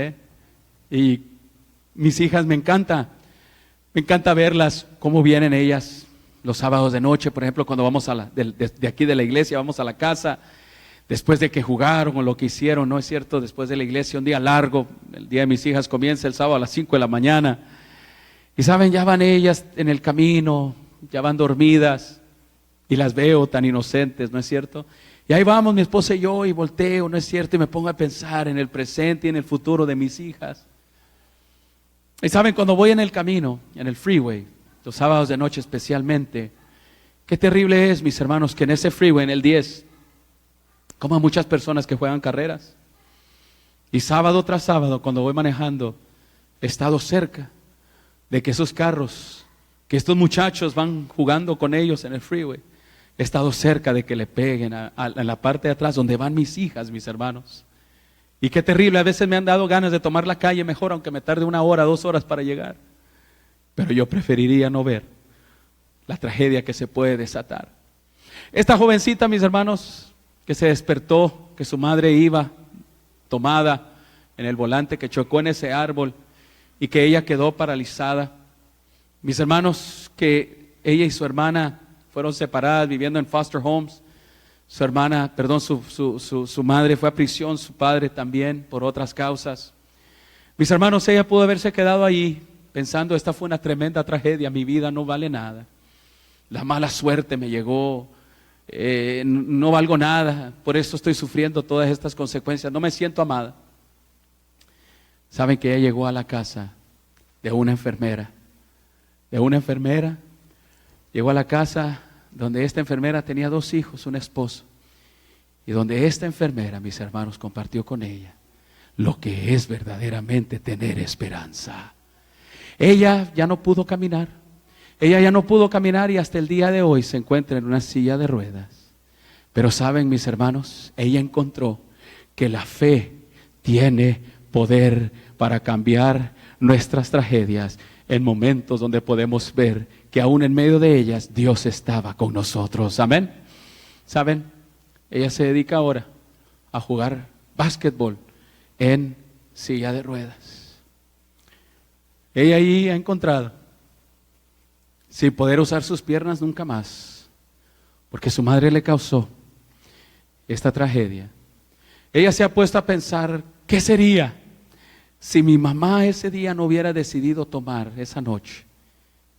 y mis hijas me encanta verlas, cómo vienen ellas los sábados de noche, por ejemplo, cuando vamos de aquí de la iglesia, vamos a la casa, después de que jugaron o lo que hicieron, ¿no es cierto? Después de la iglesia, un día largo, el día de mis hijas comienza el sábado a las 5 de la mañana, y saben, ya van ellas en el camino, ya van dormidas, y las veo tan inocentes, ¿no es cierto? Y ahí vamos mi esposa y yo, y volteo, ¿no es cierto? Y me pongo a pensar en el presente y en el futuro de mis hijas. Y saben, cuando voy en el camino, en el freeway, los sábados de noche especialmente, qué terrible es, mis hermanos, que en ese freeway, en el 10, como hay muchas personas que juegan carreras. Y sábado tras sábado, cuando voy manejando, he estado cerca de que esos carros, que estos muchachos van jugando con ellos en el freeway, he estado cerca de que le peguen a la parte de atrás donde van mis hijas, mis hermanos. Y qué terrible, a veces me han dado ganas de tomar la calle mejor, aunque me tarde 1 hora, 2 horas para llegar. Pero yo preferiría no ver la tragedia que se puede desatar. Esta jovencita, mis hermanos, que se despertó, que su madre iba tomada en el volante, que chocó en ese árbol y que ella quedó paralizada. Mis hermanos, que ella y su hermana fueron separadas, viviendo en foster homes. Su madre fue a prisión, su padre también, por otras causas. Mis hermanos, ella pudo haberse quedado ahí pensando, esta fue una tremenda tragedia, mi vida no vale nada. La mala suerte me llegó, no valgo nada, por eso estoy sufriendo todas estas consecuencias, no me siento amada. Saben que ella llegó a la casa de una enfermera, llegó a la casa donde esta enfermera tenía 2 hijos, un esposo, y donde esta enfermera, mis hermanos, compartió con ella lo que es verdaderamente tener esperanza. Ella ya no pudo caminar, y hasta el día de hoy se encuentra en una silla de ruedas. Pero saben, mis hermanos, ella encontró que la fe tiene poder para cambiar nuestras tragedias en momentos donde podemos ver que aún en medio de ellas Dios estaba con nosotros. Amén. ¿Saben? Ella se dedica ahora a jugar básquetbol en silla de ruedas. Ella ahí ha encontrado, sin poder usar sus piernas nunca más, porque su madre le causó esta tragedia. Ella se ha puesto a pensar, ¿qué sería si mi mamá ese día no hubiera decidido tomar esa noche?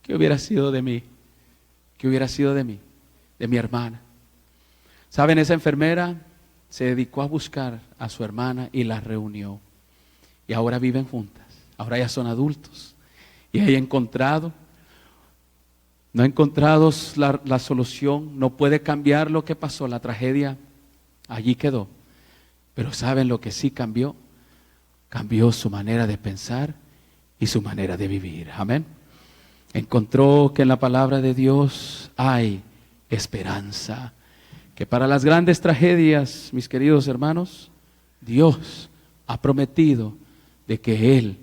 ¿Qué hubiera sido de mí? ¿Qué hubiera sido de mí? De mi hermana. ¿Saben? Esa enfermera se dedicó a buscar a su hermana y la reunió. Y ahora viven juntas. Ahora ya son adultos. Y ella no ha encontrado la solución. No puede cambiar lo que pasó. La tragedia allí quedó. Pero ¿saben lo que sí cambió? Cambió su manera de pensar y su manera de vivir. Amén. Encontró que en la palabra de Dios hay esperanza. Que para las grandes tragedias, mis queridos hermanos, Dios ha prometido de que Él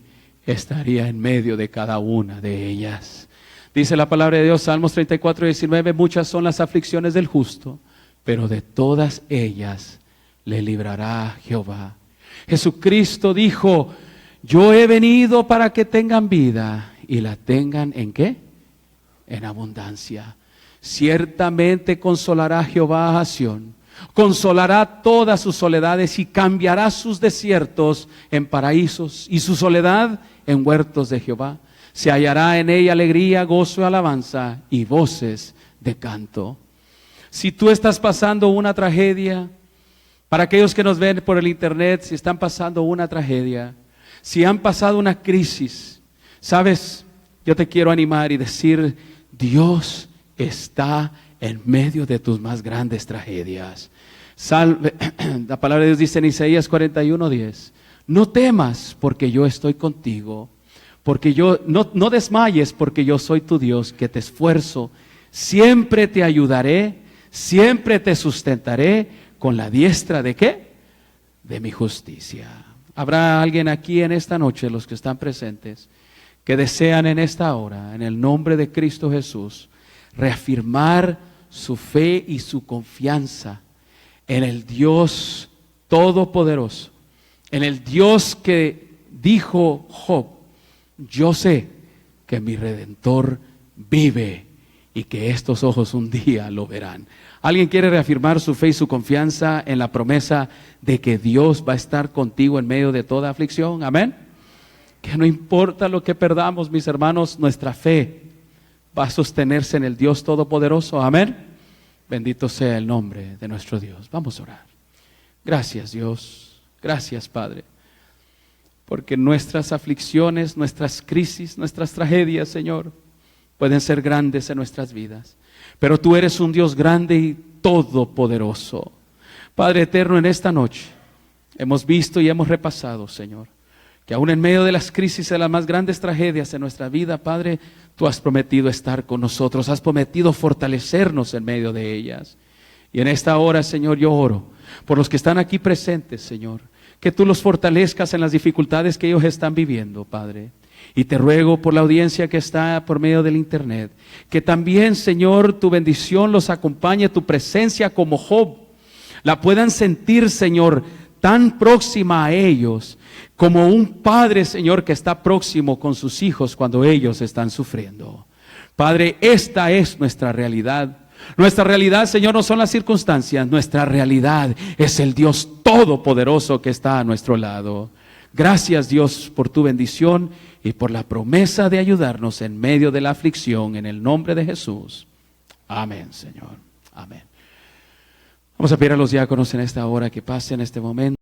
estaría en medio de cada una de ellas. Dice la palabra de Dios, Salmos 34:19, muchas son las aflicciones del justo, pero de todas ellas le librará Jehová. Jesucristo dijo, yo he venido para que tengan vida y la tengan ¿en qué? En abundancia. Ciertamente consolará Jehová a Sión, consolará todas sus soledades y cambiará sus desiertos en paraísos y su soledad en huertos de Jehová. Se hallará en ella alegría, gozo y alabanza y voces de canto. Si tú estás pasando una tragedia, para aquellos que nos ven por el internet, si están pasando una tragedia, si han pasado una crisis, sabes, yo te quiero animar y decir, Dios está en medio de tus más grandes tragedias. La palabra de Dios dice en Isaías 41:10, no temas porque yo estoy contigo, porque yo no desmayes porque yo soy tu Dios que te esfuerzo, siempre te ayudaré, siempre te sustentaré con la diestra ¿de qué? De mi justicia. Habrá alguien aquí en esta noche, los que están presentes, que desean en esta hora, en el nombre de Cristo Jesús, reafirmar su fe y su confianza en el Dios Todopoderoso, en el Dios que dijo Job, yo sé que mi Redentor vive y que estos ojos un día lo verán. ¿Alguien quiere reafirmar su fe y su confianza en la promesa de que Dios va a estar contigo en medio de toda aflicción? Amén. Que no importa lo que perdamos, mis hermanos, nuestra fe va a sostenerse en el Dios Todopoderoso. Amén. Bendito sea el nombre de nuestro Dios. Vamos a orar. Gracias, Dios. Gracias, Padre. Porque nuestras aflicciones, nuestras crisis, nuestras tragedias, Señor, pueden ser grandes en nuestras vidas. Pero tú eres un Dios grande y todopoderoso. Padre eterno, en esta noche hemos visto y hemos repasado, Señor, que aún en medio de las crisis, de las más grandes tragedias en nuestra vida, Padre, tú has prometido estar con nosotros, has prometido fortalecernos en medio de ellas. Y en esta hora, Señor, yo oro por los que están aquí presentes, Señor, que tú los fortalezcas en las dificultades que ellos están viviendo, Padre. Y te ruego por la audiencia que está por medio del internet, que también, Señor, tu bendición los acompañe, tu presencia como Job, la puedan sentir, Señor, tan próxima a ellos, como un padre, Señor, que está próximo con sus hijos cuando ellos están sufriendo. Padre, esta es nuestra realidad. Nuestra realidad, Señor, no son las circunstancias, nuestra realidad es el Dios todopoderoso que está a nuestro lado. Gracias, Dios, por tu bendición y por la promesa de ayudarnos en medio de la aflicción, en el nombre de Jesús. Amén, Señor. Amén. Vamos a pedir a los diáconos en esta hora que pasen este momento.